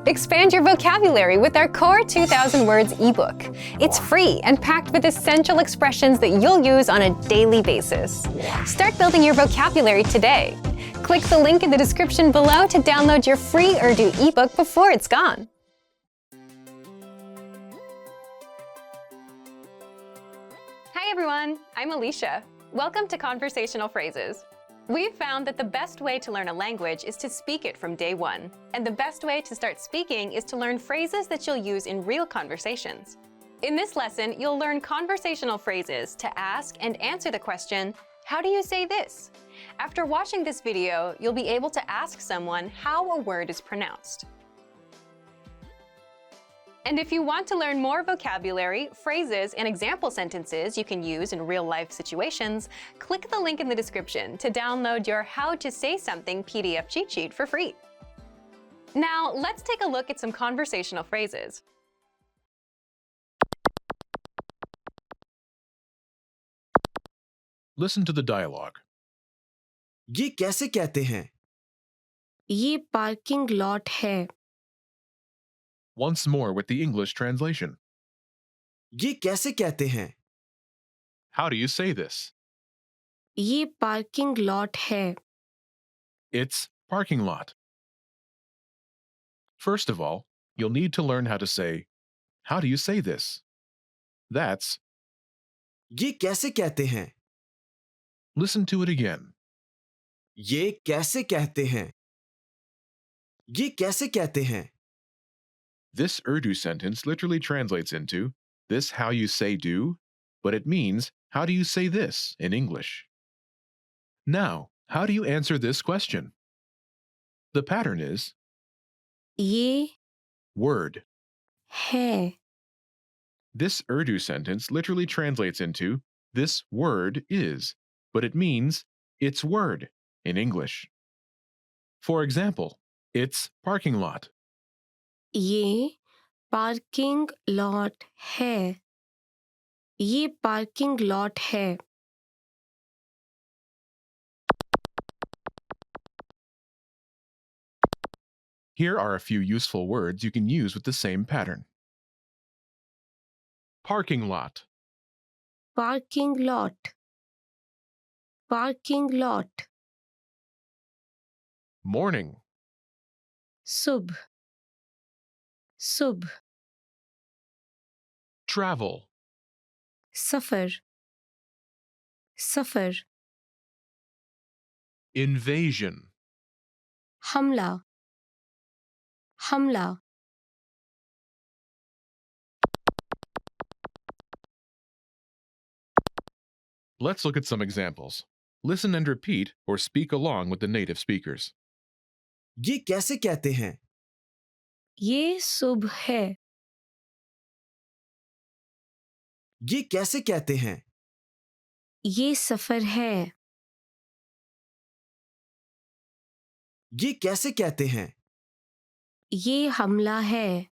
Expand your vocabulary with our Core 2000 Words ebook. It's free and packed with essential expressions that you'll use on a daily basis. Start building your vocabulary today. Click the link in the description below to download your free Urdu ebook before it's gone. Hi everyone, I'm Alicia. Welcome to Conversational Phrases. We've found that the best way to learn a language is to speak it from day one. And the best way to start speaking is to learn phrases that you'll use in real conversations. In this lesson, you'll learn conversational phrases to ask and answer the question, how do you say this? After watching this video, you'll be able to ask someone how a word is pronounced. And if you want to learn more vocabulary, phrases, and example sentences you can use in real-life situations, click the link in the description to download your How to Say Something PDF cheat sheet for free. Now, let's take a look at some conversational phrases. Listen to the dialogue. ये कैसे कहते हैं? ये parking lot है. Once more with the English translation. ये कैसे कहते हैं? How do you say this? ये पार्किंग लॉट है. It's parking lot. First of all, you'll need to learn how to say, how do you say this? That's, ये कैसे कहते हैं? listen to it again. ये कैसे कहते हैं? ये कैसे कहते हैं? This Urdu sentence literally translates into, this how you say do, but it means, how do you say this in English? Now, how do you answer this question? The pattern is, ये word. है. This Urdu sentence literally translates into, this word is, but it means, it's word in English. For example, it's parking lot. ये parking lot है. ये parking lot है. Here are a few useful words you can use with the same pattern. Parking lot. Parking lot. Parking lot. Morning. सुबह. सुबह. Travel. सफर. सफर. Invasion. हमला. हमला. Let's look at some examples. Listen and repeat or speak along with the native speakers. ये कैसे कहते हैं? ये सुबह है. ये कैसे कहते हैं? ये सफर है. ये कैसे कहते हैं? ये हमला है.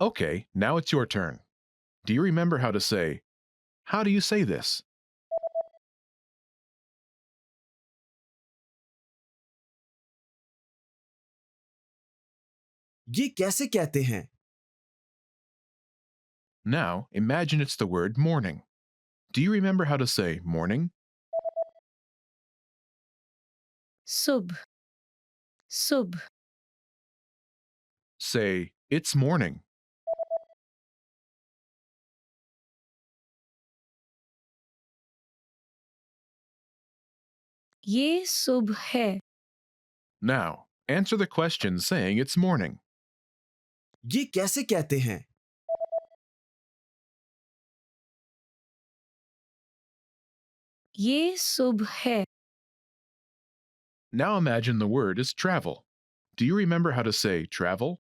Okay, now it's your turn. Do you remember how to say, how do you say this? ये कैसे कहते हैं? Now, imagine it's the word morning. Do you remember how to say morning? सुबह. सुबह. Say, it's morning. ये सुबह है. Now, answer the question saying it's morning. ये कैसे कहते हैं? ये सुबह है. Now imagine the word is travel. Do you remember how to say travel?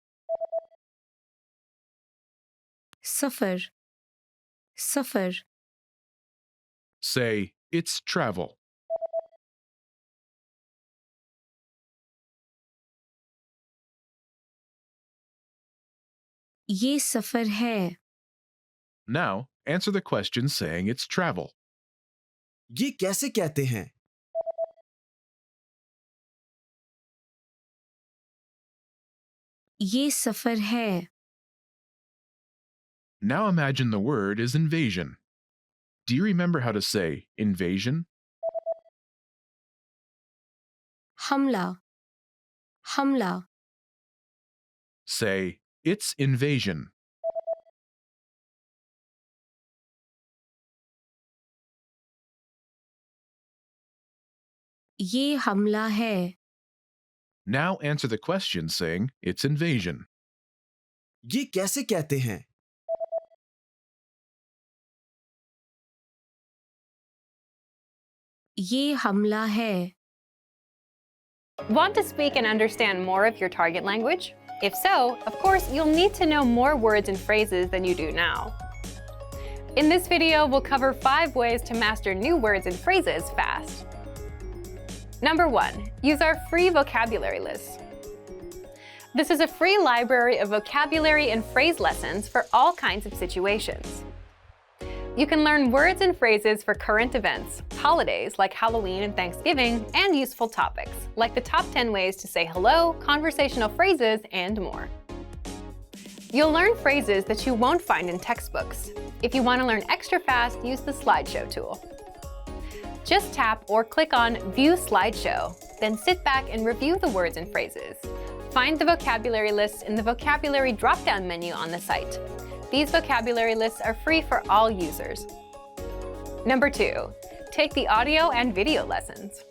Suffer. Suffer. Say, it's travel. ये सफर है. Now, answer the question saying it's travel. ये कैसे कहते हैं? ये सफर है. Now imagine the word is invasion. Do you remember how to say invasion? हमला. हमला. Say, it's invasion. ये हमला है. Now answer the question saying, it's invasion. ये कैसे कहते हैं? ये हमला है. Want to speak and understand more of your target language? If so, of course, you'll need to know more words and phrases than you do now. In this video, we'll cover 5 ways to master new words and phrases fast. Number 1, use our free vocabulary list. This is a free library of vocabulary and phrase lessons for all kinds of situations. You can learn words and phrases for current events, holidays like Halloween and Thanksgiving, and useful topics like the top 10 ways to say hello, conversational phrases, and more. You'll learn phrases that you won't find in textbooks. If you want to learn extra fast, use the slideshow tool. Just tap or click on View Slideshow, then sit back and review the words and phrases. Find the vocabulary list in the vocabulary drop-down menu on the site. These vocabulary lists are free for all users. Number 2, take the audio and video lessons.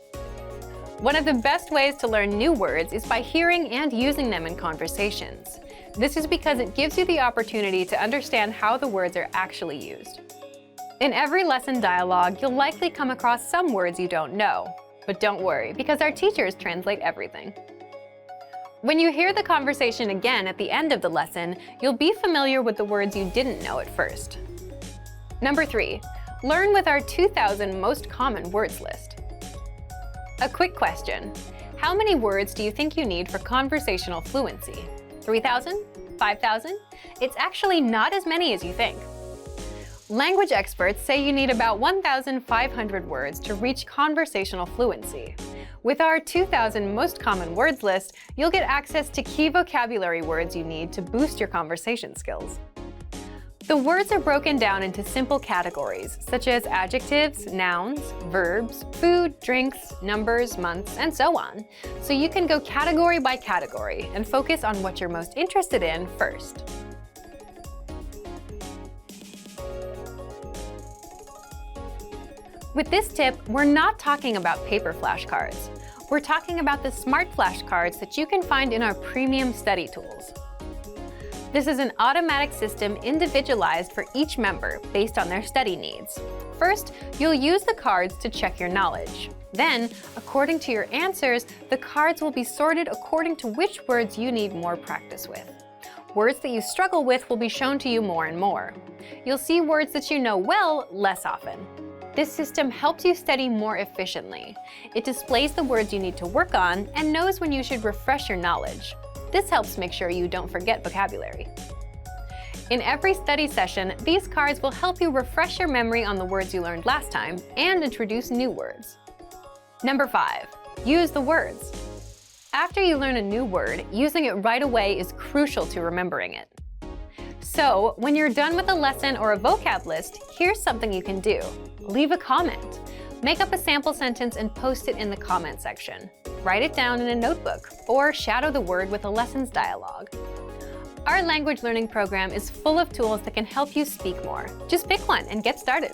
One of the best ways to learn new words is by hearing and using them in conversations. This is because it gives you the opportunity to understand how the words are actually used. In every lesson dialogue, you'll likely come across some words you don't know. But don't worry, because our teachers translate everything. When you hear the conversation again at the end of the lesson, you'll be familiar with the words you didn't know at first. Number 3, learn with our 2,000 most common words list. A quick question. How many words do you think you need for conversational fluency? 3,000? 5,000? It's actually not as many as you think. Language experts say you need about 1,500 words to reach conversational fluency. With our 2,000 most common words list, you'll get access to key vocabulary words you need to boost your conversation skills. The words are broken down into simple categories, such as adjectives, nouns, verbs, food, drinks, numbers, months, and so on. So you can go category by category and focus on what you're most interested in first. With this tip, we're not talking about paper flashcards. We're talking about the smart flashcards that you can find in our premium study tools. This is an automatic system individualized for each member based on their study needs. First, you'll use the cards to check your knowledge. Then, according to your answers, the cards will be sorted according to which words you need more practice with. Words that you struggle with will be shown to you more and more. You'll see words that you know well less often. This system helps you study more efficiently. It displays the words you need to work on and knows when you should refresh your knowledge. This helps make sure you don't forget vocabulary. In every study session, these cards will help you refresh your memory on the words you learned last time and introduce new words. Number 5, use the words. After you learn a new word, using it right away is crucial to remembering it. So, when you're done with a lesson or a vocab list, here's something you can do. Leave a comment. Make up a sample sentence and post it in the comment section. Write it down in a notebook, or shadow the word with a lessons dialogue. Our language learning program is full of tools that can help you speak more. Just pick one and get started.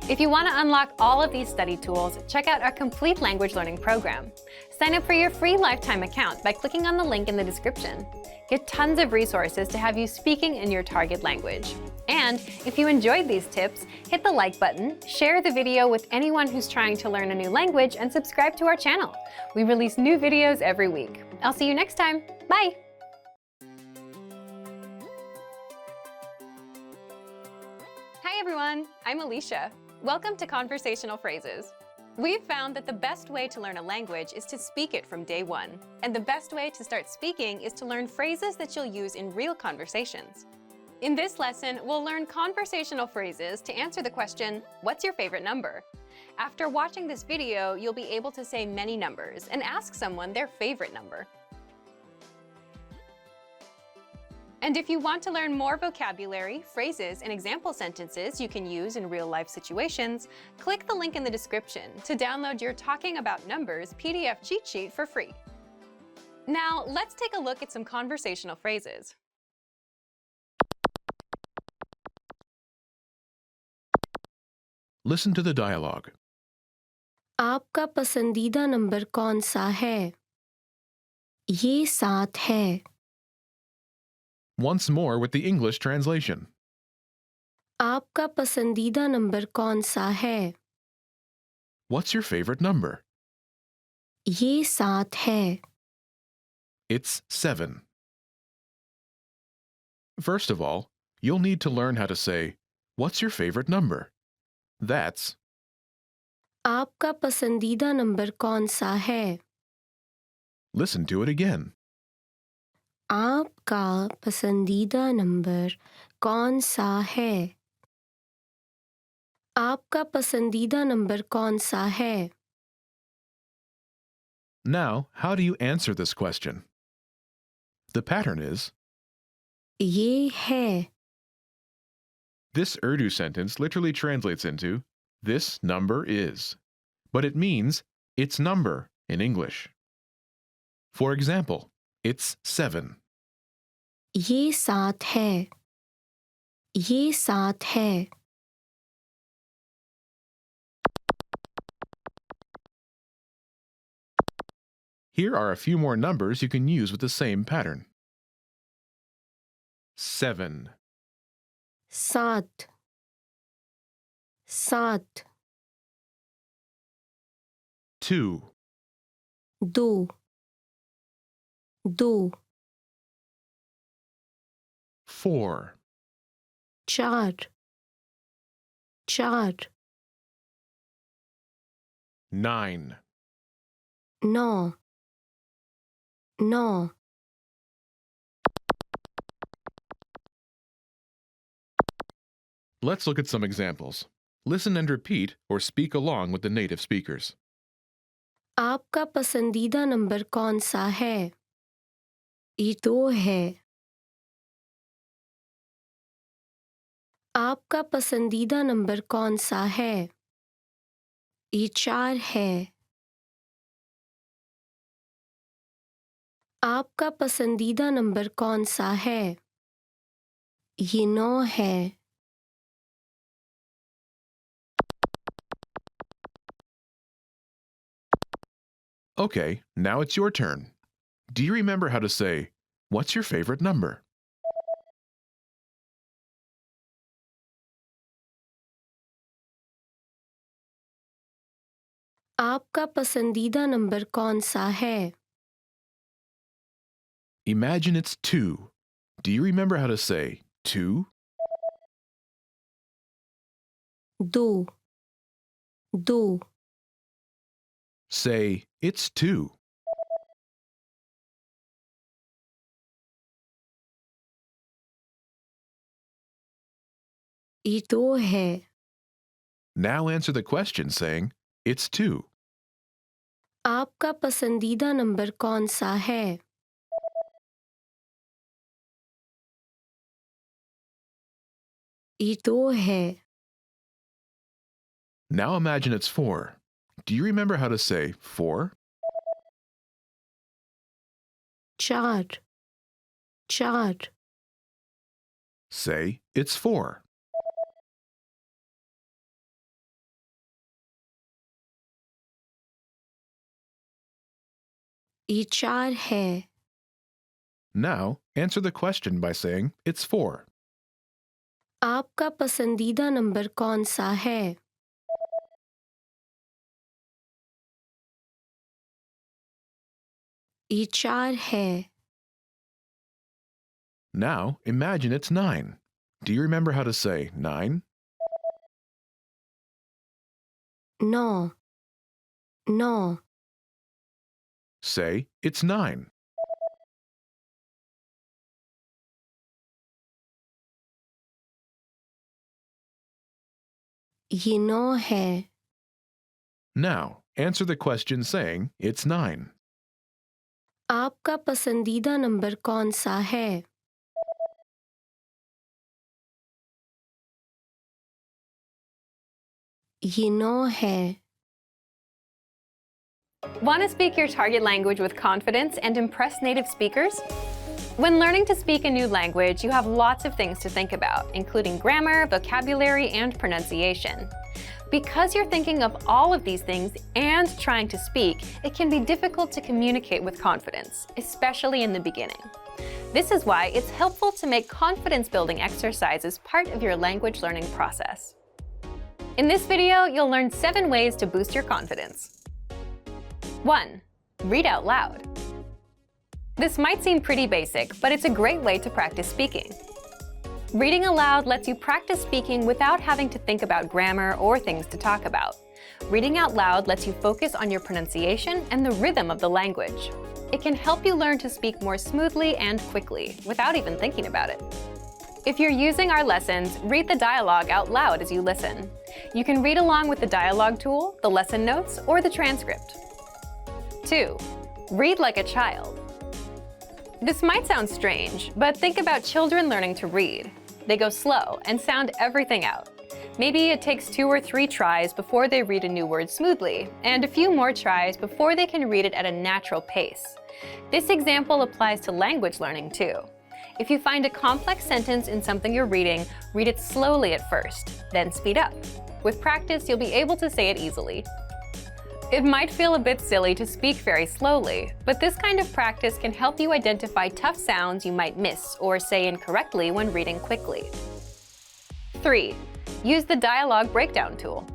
If you want to unlock all of these study tools, check out our complete language learning program. Sign up for your free lifetime account by clicking on the link in the description. Get tons of resources to have you speaking in your target language. And if you enjoyed these tips, hit the like button, share the video with anyone who's trying to learn a new language, and subscribe to our channel. We release new videos every week. I'll see you next time. Bye! Hi everyone, I'm Alicia. Welcome to Conversational Phrases. We've found that the best way to learn a language is to speak it from day one. And the best way to start speaking is to learn phrases that you'll use in real conversations. In this lesson, we'll learn conversational phrases to answer the question, what's your favorite number? After watching this video, you'll be able to say many numbers and ask someone their favorite number. And if you want to learn more vocabulary, phrases, and example sentences you can use in real-life situations, click the link in the description to download your Talking About Numbers PDF cheat sheet for free. Now, let's take a look at some conversational phrases. Listen to the dialogue. आपका पसंदीदा number कौन सा है? ये 7 है. Once more with the English translation. आपका पसंदीदा number कौन सा है? What's your favorite number? ये 7 है. It's 7. First of all, you'll need to learn how to say, "What's your favorite number?" That's आपका पसंदीदा नंबर कौन सा है? listen to it again. आपका पसंदीदा नंबर कौन सा है? आपका पसंदीदा नंबर कौन सा है? Now, how do you answer this question? The pattern is, ये है. this Urdu sentence literally translates into, "This number is," but it means, "It's number" in English. For example, it's 7. ये 7 है. ये 7 है. Here are a few more numbers you can use with the same pattern. 7, 7 7 2, 2 2 4, 4 4 9, 9 9 Let's look at some examples. Listen and repeat or speak along with the native speakers. आपका पसंदीदा number कौन सा है? ये 2 है. आपका पसंदीदा नंबर कौन सा है? ये 4 है. आपका पसंदीदा नंबर कौन सा है? ये 9 है. Okay, now it's your turn. Do you remember how to say, "What's your favorite number?" आपका पसंदीदा नंबर कौन सा है? Imagine it's 2. Do you remember how to say 2? 2 2 Say, "It's 2. ये 2 है. Now answer the question saying, "It's 2. आपका पसंदीदा number कौन सा है? ये 2 है. Now imagine it's 4. Do you remember how to say 4? 4 4 Say, "It's 4. ये 4 है. Now, answer the question by saying, "It's 4. आपका पसंदीदा नंबर कौन सा है? ये 4 है. Now, imagine it's 9. Do you remember how to say 9? 9 9 Say, "It's 9. ये 9 है. Now, answer the question saying, "It's 9. आपका पसंदीदा नंबर कौन सा है? ये नो है. Want to speak your target language with confidence and impress native speakers? When learning to speak a new language, you have lots of things to think about, including grammar, vocabulary, and pronunciation. Because you're thinking of all of these things and trying to speak, it can be difficult to communicate with confidence, especially in the beginning. This is why it's helpful to make confidence-building exercises part of your language learning process. In this video, you'll learn 7 ways to boost your confidence. 1. Read out loud. This might seem pretty basic, but it's a great way to practice speaking. Reading aloud lets you practice speaking without having to think about grammar or things to talk about. Reading out loud lets you focus on your pronunciation and the rhythm of the language. It can help you learn to speak more smoothly and quickly, without even thinking about it. If you're using our lessons, read the dialogue out loud as you listen. You can read along with the dialogue tool, the lesson notes, or the transcript. 2. Read like a child. This might sound strange, but think about children learning to read. They go slow and sound everything out. Maybe it takes 2 or 3 tries before they read a new word smoothly, and a few more tries before they can read it at a natural pace. This example applies to language learning too. If you find a complex sentence in something you're reading, read it slowly at first, then speed up. With practice, you'll be able to say it easily. It might feel a bit silly to speak very slowly, but this kind of practice can help you identify tough sounds you might miss or say incorrectly when reading quickly. 3. Use the dialogue breakdown tool.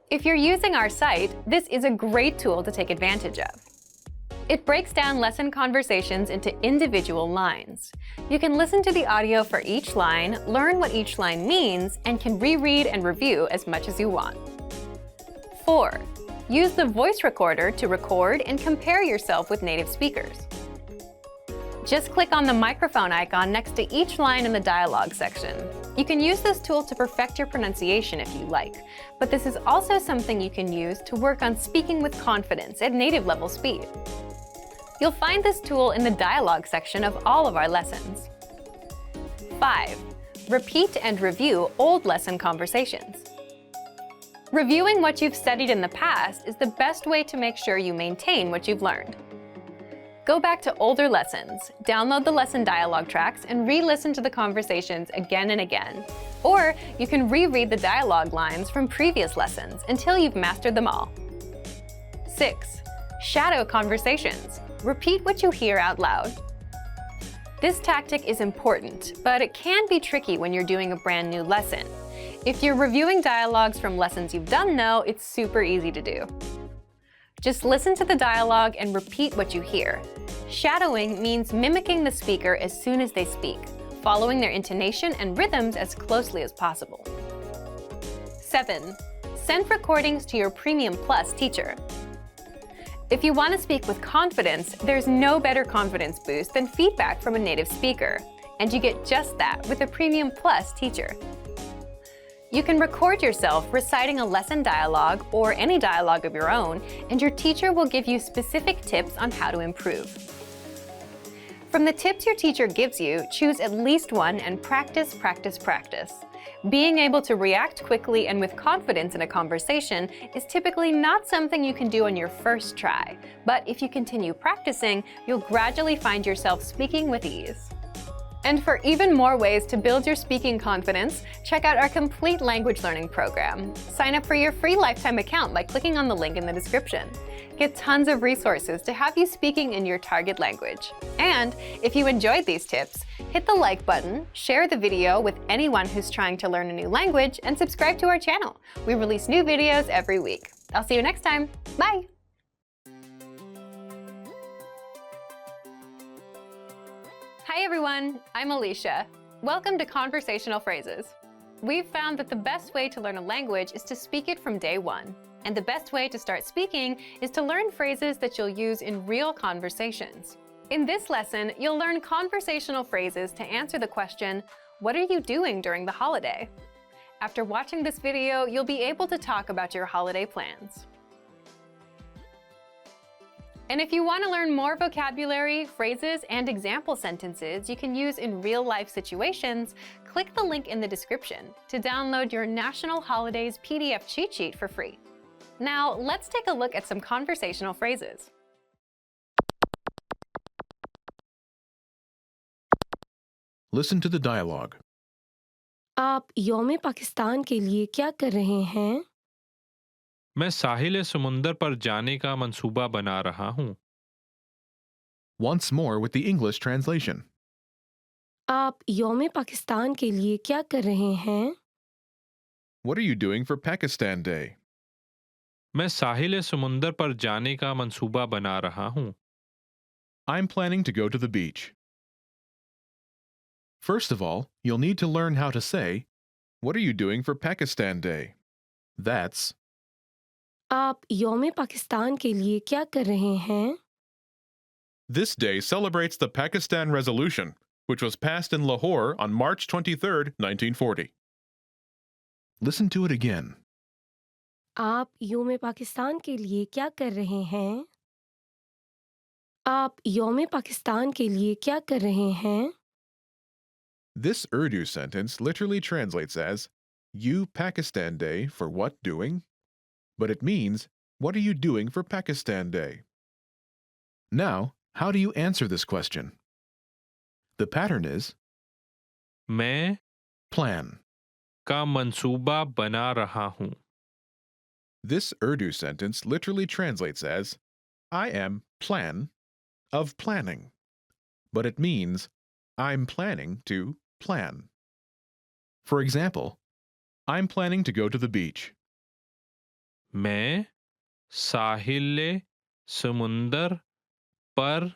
If you're using our site, this is a great tool to take advantage of. It breaks down lesson conversations into individual lines. You can listen to the audio for each line, learn what each line means, and can reread and review as much as you want. 4. Use the voice recorder to record and compare yourself with native speakers. Just click on the microphone icon next to each line in the dialogue section. You can use this tool to perfect your pronunciation if you like, but this is also something you can use to work on speaking with confidence at native level speed. You'll find this tool in the dialogue section of all of our lessons. 5. Repeat and review old lesson conversations. Reviewing what you've studied in the past is the best way to make sure you maintain what you've learned. Go back to older lessons, download the lesson dialogue tracks, and re-listen to the conversations again and again. Or you can reread the dialogue lines from previous lessons until you've mastered them all. 6. Shadow conversations. Repeat what you hear out loud. This tactic is important, but it can be tricky when you're doing a brand new lesson. If you're reviewing dialogues from lessons you've done though, it's super easy to do. Just listen to the dialogue and repeat what you hear. Shadowing means mimicking the speaker as soon as they speak, following their intonation and rhythms as closely as possible. 7. Send recordings to your Premium Plus teacher. If you want to speak with confidence, there's no better confidence boost than feedback from a native speaker, and you get just that with a Premium Plus teacher. You can record yourself reciting a lesson dialogue or any dialogue of your own, and your teacher will give you specific tips on how to improve. From the tips your teacher gives you, choose at least one and practice, practice, practice. Being able to react quickly and with confidence in a conversation is typically not something you can do on your first try, but if you continue practicing, you'll gradually find yourself speaking with ease. And for even more ways to build your speaking confidence, check out our complete language learning program. Sign up for your free lifetime account by clicking on the link in the description. Get tons of resources to have you speaking in your target language. And if you enjoyed these tips, hit the like button, share the video with anyone who's trying to learn a new language, and subscribe to our channel. We release new videos every week. I'll see you next time. Bye! Hi everyone, I'm Alicia. Welcome to Conversational Phrases. We've found that the best way to learn a language is to speak it from day one. And the best way to start speaking is to learn phrases that you'll use in real conversations. In this lesson, you'll learn conversational phrases to answer the question, what are you doing during the holiday? After watching this video, you'll be able to talk about your holiday plans. And if you want to learn more vocabulary, phrases, and example sentences you can use in real-life situations, click the link in the description to download your National Holidays PDF cheat sheet for free. Now, let's take a look at some conversational phrases. Listen to the dialogue. आप यौम पाकिस्तान के लिए क्या कर रहे हैं? मैं साहिल समुंदर पर जाने का मंसूबा बना रहा हूँ। Once more with the English translation. आप यौम पाकिस्तान के लिए क्या कर रहे हैं? What are you doing for Pakistan Day? मैं साहिल समुंदर पर जाने का मंसूबा बना रहा हूँ। I'm planning to go to the beach. First of all, you'll need to learn how to say, what are you doing for Pakistan Day? That's, आप यौम पाकिस्तान के लिए क्या कर रहे हैं? this day celebrates the Pakistan Resolution, which was passed in Lahore on March 23, 1940. Listen to it again. आप यौम पाकिस्तान के लिए क्या कर रहे हैं? आप यौम पाकिस्तान के लिए क्या कर रहे हैं? This Urdu sentence literally translates as, you Pakistan Day for what doing? But it means, what are you doing for Pakistan Day? Now, how do you answer this question? The pattern is, मैं plan. का मंसूबा बना रहा हूँ। This Urdu sentence literally translates as, I am plan of planning. But it means, I'm planning to plan. For example, I'm planning to go to the beach. मैं साहिल समुंदर पर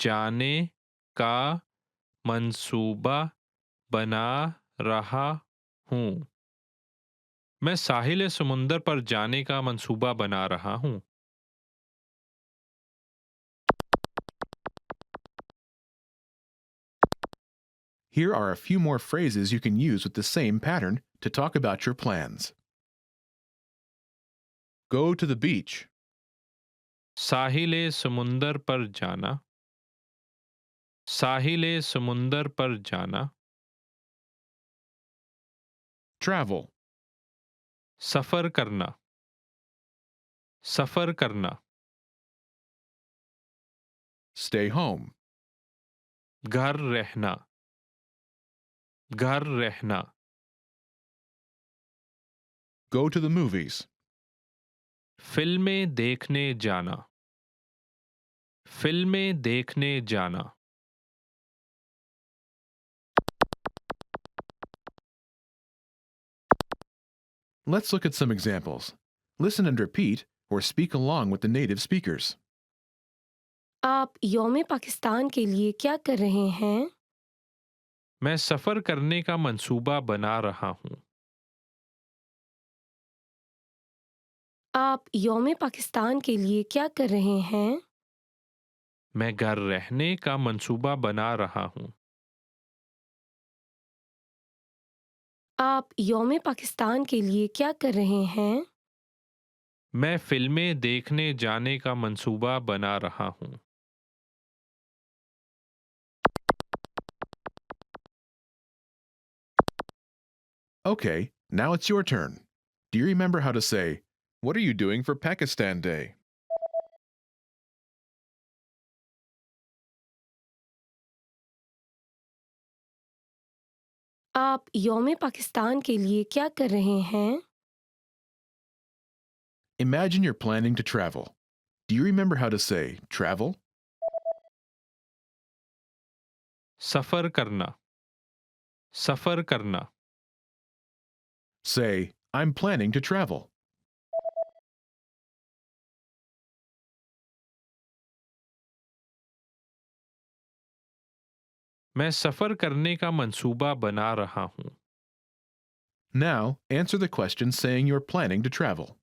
जाने का मंसूबा बना रहा हूँ। मैं साहिल समुंदर पर जाने का मंसूबा बना रहा हूँ। Here are a few more phrases you can use with the same pattern to talk about your plans. Go to the beach. साहिल समुंदर पर जाना। साहिल समुंदर पर जाना। Travel. सफ़र करना। सफ़र करना। Stay home. घर रहना। घर रहना। Go to the movies. फिल्में देखने जाना। फिल्में देखने जाना। Let's look at some examples. Listen and repeat or speak along with the native speakers. आप यौम पाकिस्तान के लिए क्या कर रहे हैं? मैं सफ़र करने का मंसूबा बना रहा हूँ। आप यौम पाकिस्तान के लिए क्या कर रहे हैं? मैं घर रहने का मंसूबा बना रहा हूँ। आप यौम पाकिस्तान के लिए क्या कर रहे हैं? मैं फिल्में देखने जाने का मंसूबा बना रहा हूँ। Okay, now it's your turn. Do you remember how to say, what are you doing for Pakistan Day? आप यौम पाकिस्तान के लिए क्या कर रहे हैं? Imagine you're planning to travel. Do you remember how to say travel? सफ़र करना। सफ़र करना। Say, I'm planning to travel. मैं सफ़र करने का मंसूबा बना रहा हूँ। Now, answer the question saying you're planning to travel.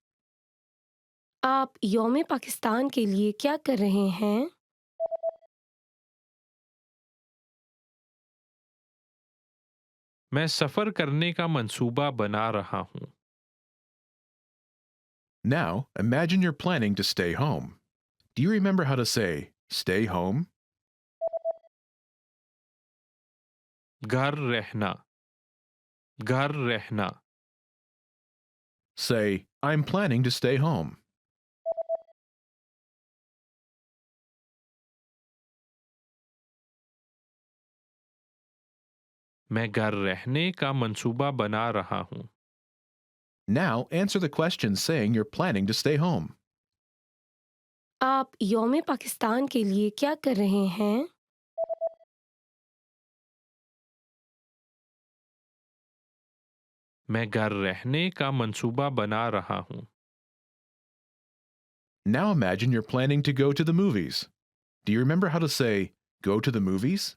आप यौम पाकिस्तान के लिए क्या कर रहे हैं? मैं सफ़र करने का मंसूबा बना रहा हूँ। Now, imagine you're planning to stay home. Do you remember how to say stay home? घर रहना। घर रहना. Say, I'm planning to stay home. मैं घर रहने का मंसूबा बना रहा हूँ. Now answer the question saying you're planning to stay home. आप यौम पाकिस्तान के लिए क्या कर रहे हैं? मैं घर रहने का मंसूबा बना रहा हूँ. Now imagine you're planning to go to the movies. Do you remember how to say, go to the movies?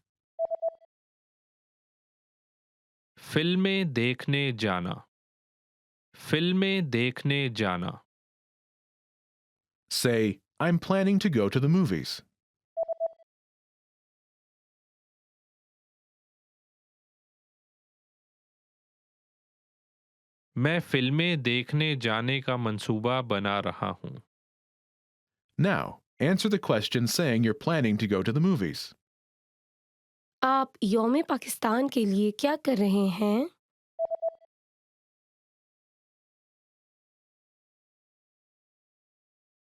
फिल्में देखने जाना. फिल्में देखने जाना. Say, I'm planning to go to the movies. मैं फिल्में देखने जाने का मंसूबा बना रहा हूँ. Now, answer the question saying you're planning to go to the movies. आप यौम पाकिस्तान के लिए क्या कर रहे हैं?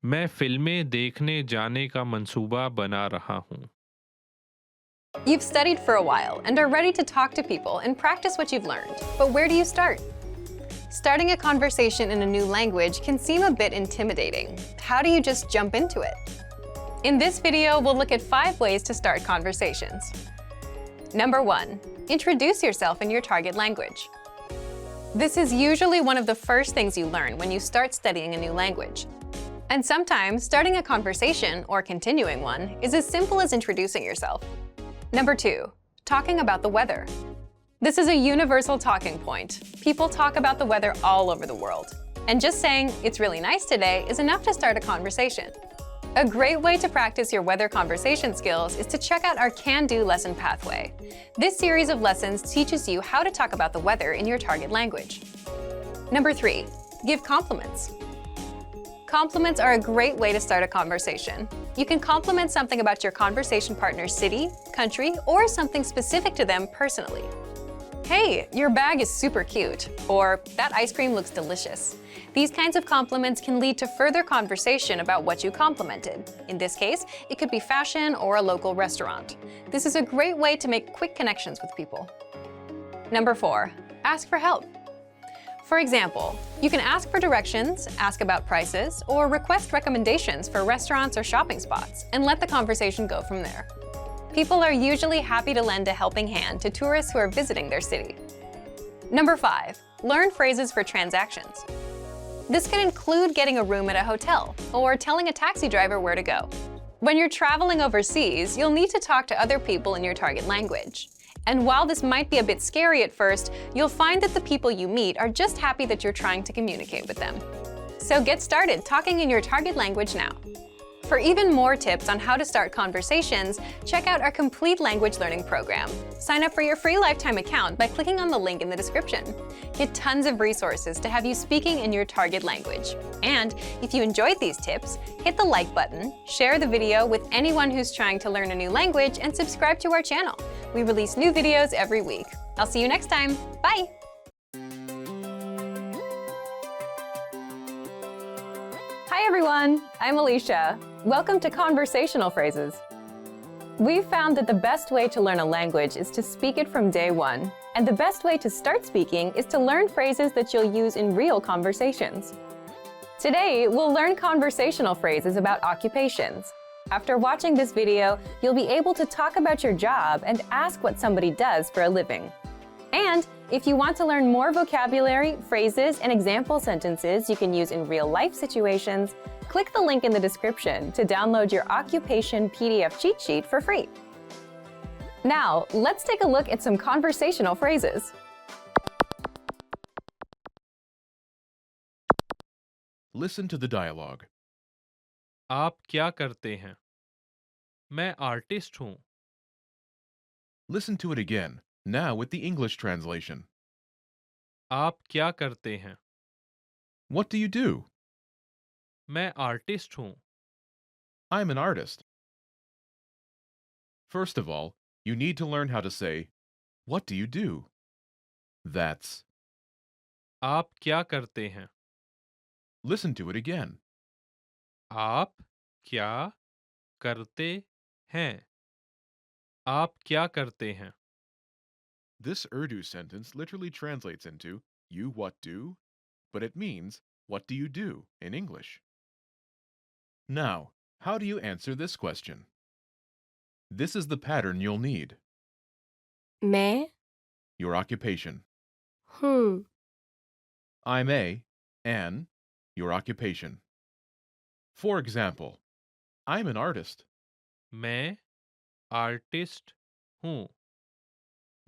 मैं फिल्में देखने जाने का मंसूबा बना रहा हूँ. You've studied for a while and are ready to talk to people and practice what you've learned. But where do you start? Starting a conversation in a new language can seem a bit intimidating. How do you just jump into it? In this video, we'll look at 5 ways to start conversations. Number 1. Introduce yourself in your target language. This is usually one of the first things you learn when you start studying a new language. And sometimes, starting a conversation, or continuing one, is as simple as introducing yourself. Number 2. Talking about the weather. This is a universal talking point. People talk about the weather all over the world. And just saying, it's really nice today, is enough to start a conversation. A great way to practice your weather conversation skills is to check out our Can-Do lesson pathway. This series of lessons teaches you how to talk about the weather in your target language. Number 3. Give compliments. Compliments are a great way to start a conversation. You can compliment something about your conversation partner's city, country, or something specific to them personally. Hey, your bag is super cute, or that ice cream looks delicious. These kinds of compliments can lead to further conversation about what you complimented. In this case, it could be fashion or a local restaurant. This is a great way to make quick connections with people. Number 4. Ask for help. For example, you can ask for directions, ask about prices, or request recommendations for restaurants or shopping spots, and let the conversation go from there. People are usually happy to lend a helping hand to tourists who are visiting their city. Number 5. Learn phrases for transactions. This can include getting a room at a hotel, or telling a taxi driver where to go. When you're traveling overseas, you'll need to talk to other people in your target language. And while this might be a bit scary at first, you'll find that the people you meet are just happy that you're trying to communicate with them. So get started talking in your target language now. For even more tips on how to start conversations, check out our complete language learning program. Sign up for your free lifetime account by clicking on the link in the description. Get tons of resources to have you speaking in your target language. And if you enjoyed these tips, hit the like button, share the video with anyone who's trying to learn a new language, and subscribe to our channel. We release new videos every week. I'll see you next time. Bye! Hi everyone, I'm Alicia. Welcome to Conversational Phrases. We've found that the best way to learn a language is to speak it from day one. And the best way to start speaking is to learn phrases that you'll use in real conversations. Today, we'll learn conversational phrases about occupations. After watching this video, you'll be able to talk about your job and ask what somebody does for a living. And if you want to learn more vocabulary, phrases, and example sentences you can use in real-life situations, click the link in the description to download your occupation PDF cheat sheet for free. Now, let's take a look at some conversational phrases. Listen to the dialogue. आप क्या करते हैं? मैं artist हूँ. Listen to it again, now with the English translation. आप क्या करते हैं? What do you do? मैं आर्टिस्ट हूँ. I'm an artist. First of all, you need to learn how to say, what do you do? That's आप क्या करते हैं? Listen to it again. आप क्या करते हैं? आप क्या करते हैं? This Urdu sentence literally translates into you what do, but it means what do you do in English. Now, how do you answer this question? This is the pattern you'll need. मैं Your occupation. हूँ. I'm a, an, your occupation. For example, I'm an artist. मैं artist हूँ.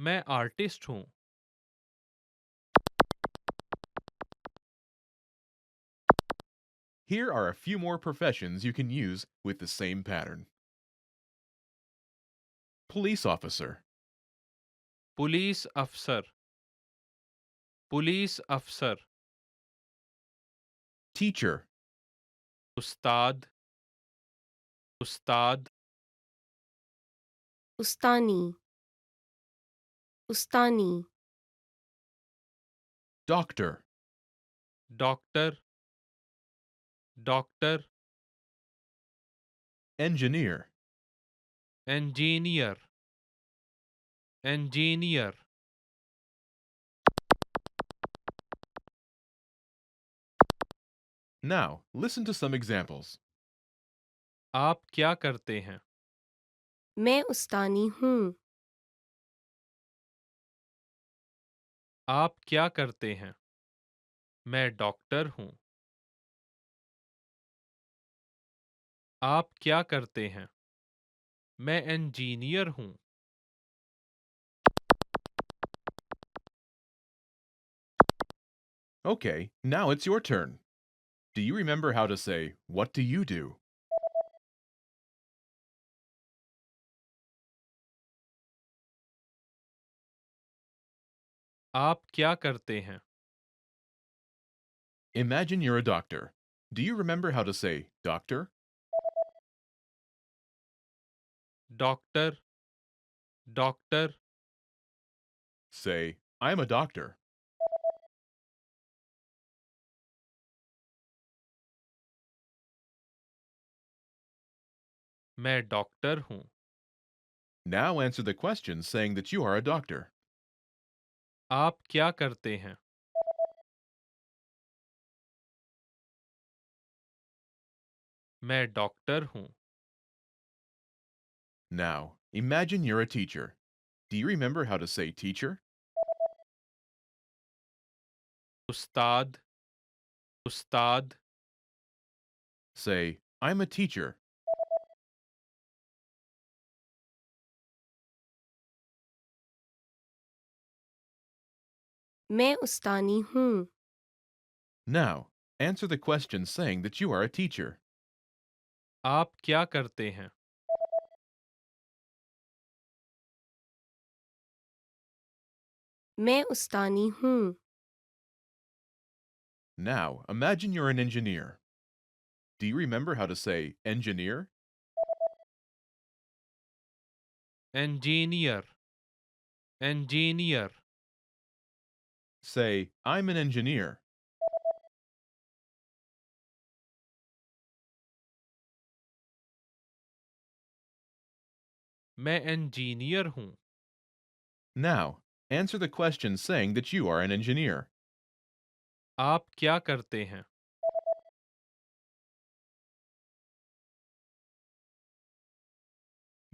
मैं artist हूँ. Here are a few more professions you can use with the same pattern. Police officer, police अफसर. Police अफसर. teacher, Ustad. Ustad. उस्तानी. उस्तानी. doctor, doctor. Doctor. engineer, engineer. Engineer. Now, listen to some examples. आप क्या करते हैं? मैं उस्तानी हूँ. आप क्या करते हैं? मैं डॉक्टर हूँ. आप क्या करते हैं? मैं इंजीनियर हूँ. Okay, now it's your turn. Do you remember how to say, what do you do? आप क्या करते हैं? Imagine you're a doctor. Do you remember how to say, doctor? Doctor. Doctor. Say, I'm a doctor. मैं doctor हूँ. Now answer the question saying that you are a doctor. आप क्या करते हैं? मैं डॉक्टर हूँ. Now, imagine you're a teacher. Do you remember how to say teacher? Ustad. Ustad. Say, I'm a teacher. मैं उस्तानी हूँ. Now, answer the question saying that you are a teacher. आप क्या करते हैं? मैं उस्तानी हूँ. Now, imagine you're an engineer. Do you remember how to say engineer? Engineer. Engineer. Say, I'm an engineer. मैं engineer हूँ. Now, answer the question saying that you are an engineer. आप क्या करते हैं?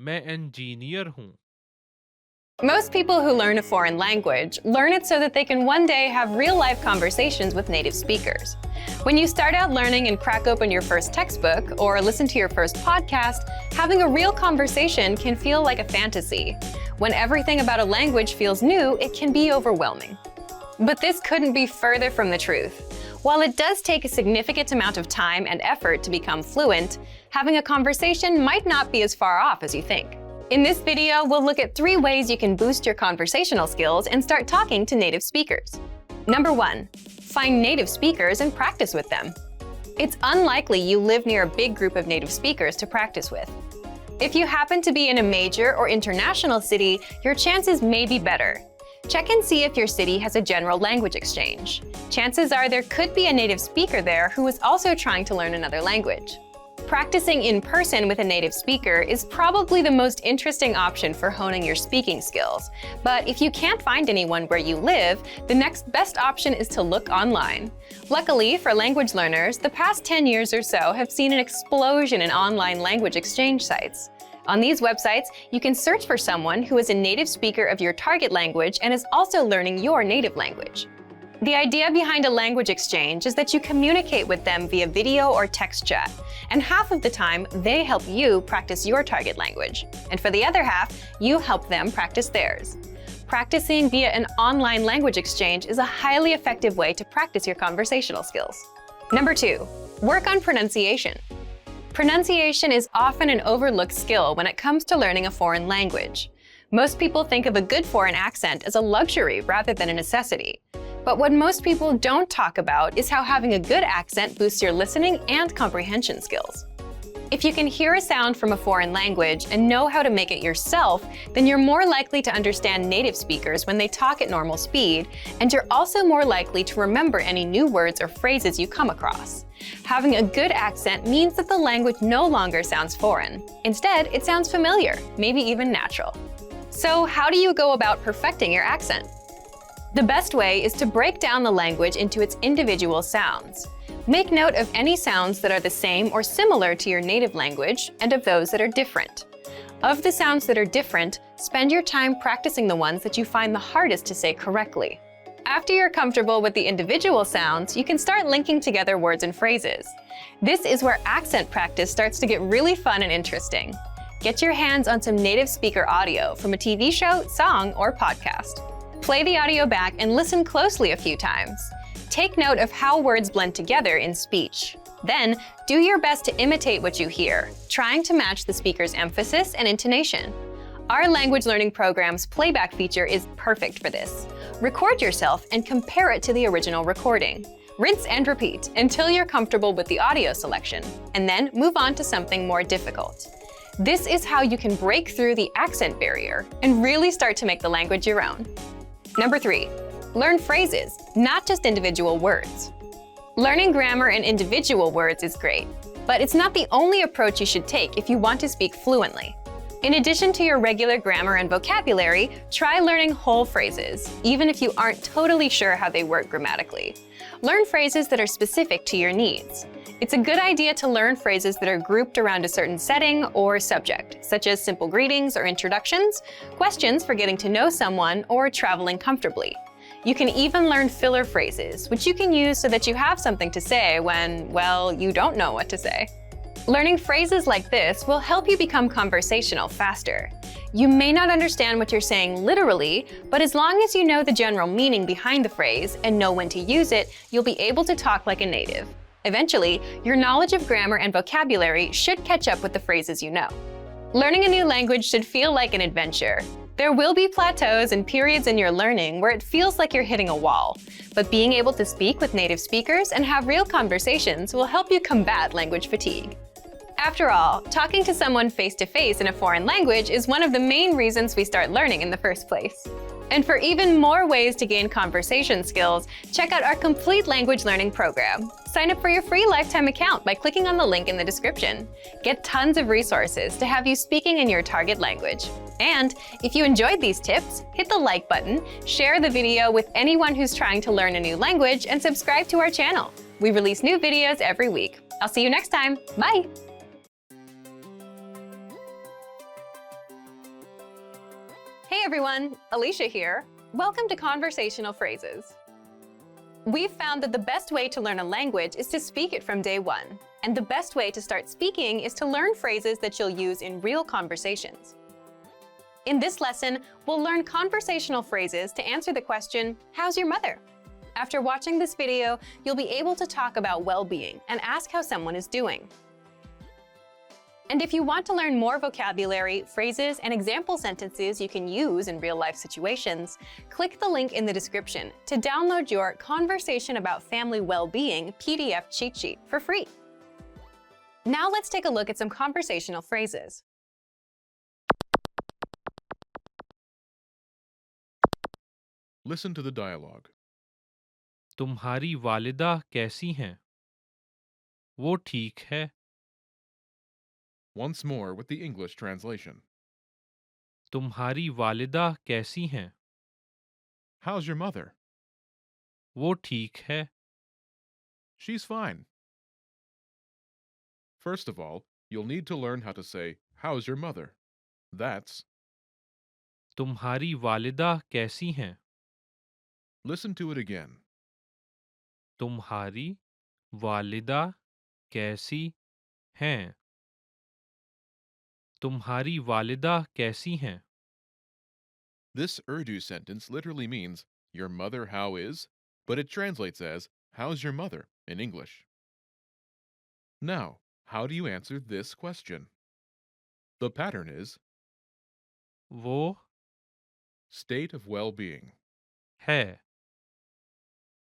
मैं इंजीनियर हूँ. Most people who learn a foreign language learn it so that they can one day have real-life conversations with native speakers. When you start out learning and crack open your first textbook or listen to your first podcast, having a real conversation can feel like a fantasy. When everything about a language feels new, it can be overwhelming. But this couldn't be further from the truth. While it does take a significant amount of time and effort to become fluent, having a conversation might not be as far off as you think. In this video, we'll look at 3 ways you can boost your conversational skills and start talking to native speakers. Number 1, find native speakers and practice with them. It's unlikely you live near a big group of native speakers to practice with. If you happen to be in a major or international city, your chances may be better. Check and see if your city has a general language exchange. Chances are there could be a native speaker there who is also trying to learn another language. Practicing in person with a native speaker is probably the most interesting option for honing your speaking skills. But if you can't find anyone where you live, the next best option is to look online. Luckily for language learners, the past 10 years or so have seen an explosion in online language exchange sites. On these websites, you can search for someone who is a native speaker of your target language and is also learning your native language. The idea behind a language exchange is that you communicate with them via video or text chat, and half of the time, they help you practice your target language. And for the other half, you help them practice theirs. Practicing via an online language exchange is a highly effective way to practice your conversational skills. Number 2, work on pronunciation. Pronunciation is often an overlooked skill when it comes to learning a foreign language. Most people think of a good foreign accent as a luxury rather than a necessity. But what most people don't talk about is how having a good accent boosts your listening and comprehension skills. If you can hear a sound from a foreign language and know how to make it yourself, then you're more likely to understand native speakers when they talk at normal speed, and you're also more likely to remember any new words or phrases you come across. Having a good accent means that the language no longer sounds foreign. Instead, it sounds familiar, maybe even natural. So how do you go about perfecting your accent? The best way is to break down the language into its individual sounds. Make note of any sounds that are the same or similar to your native language and of those that are different. Of the sounds that are different, spend your time practicing the ones that you find the hardest to say correctly. After you're comfortable with the individual sounds, you can start linking together words and phrases. This is where accent practice starts to get really fun and interesting. Get your hands on some native speaker audio from a TV show, song, or podcast. Play the audio back and listen closely a few times. Take note of how words blend together in speech. Then, do your best to imitate what you hear, trying to match the speaker's emphasis and intonation. Our language learning program's playback feature is perfect for this. Record yourself and compare it to the original recording. Rinse and repeat until you're comfortable with the audio selection, and then move on to something more difficult. This is how you can break through the accent barrier and really start to make the language your own. Number 3, learn phrases, not just individual words. Learning grammar and individual words is great, but it's not the only approach you should take if you want to speak fluently. In addition to your regular grammar and vocabulary, try learning whole phrases, even if you aren't totally sure how they work grammatically. Learn phrases that are specific to your needs. It's a good idea to learn phrases that are grouped around a certain setting or subject, such as simple greetings or introductions, questions for getting to know someone, or traveling comfortably. You can even learn filler phrases, which you can use so that you have something to say when, well, you don't know what to say. Learning phrases like this will help you become conversational faster. You may not understand what you're saying literally, but as long as you know the general meaning behind the phrase and know when to use it, you'll be able to talk like a native. Eventually, your knowledge of grammar and vocabulary should catch up with the phrases you know. Learning a new language should feel like an adventure. There will be plateaus and periods in your learning where it feels like you're hitting a wall, but being able to speak with native speakers and have real conversations will help you combat language fatigue. After all, talking to someone face-to-face in a foreign language is one of the main reasons we start learning in the first place. And for even more ways to gain conversation skills, check out our complete language learning program. Sign up for your free lifetime account by clicking on the link in the description. Get tons of resources to have you speaking in your target language. And if you enjoyed these tips, hit the like button, share the video with anyone who's trying to learn a new language, and subscribe to our channel. We release new videos every week. I'll see you next time. Bye! Hey everyone, Alicia here. Welcome to Conversational Phrases. We've found that the best way to learn a language is to speak it from day one. And the best way to start speaking is to learn phrases that you'll use in real conversations. In this lesson, we'll learn conversational phrases to answer the question, how's your mother? After watching this video, you'll be able to talk about well-being and ask how someone is doing. And if you want to learn more vocabulary, phrases, and example sentences you can use in real-life situations, click the link in the description to download your Conversation About Family Well-Being PDF cheat sheet for free. Now let's take a look at some conversational phrases. Listen to the dialogue. तुम्हारी वालिदा कैसी हैं? वो ठीक है। Once more with the English translation. तुम्हारी वालिदा कैसी हैं? How's your mother? वो ठीक है। She's fine. First of all, you'll need to learn how to say, How's your mother? That's, तुम्हारी वालिदा कैसी हैं? listen to it again. तुम्हारी वालिदा कैसी हैं? तुम्हारी वालिदा कैसी हैं? This Urdu sentence literally means, Your mother how is? But it translates as, How's your mother? In English. Now, how do you answer this question? The pattern is वो state of well being. है।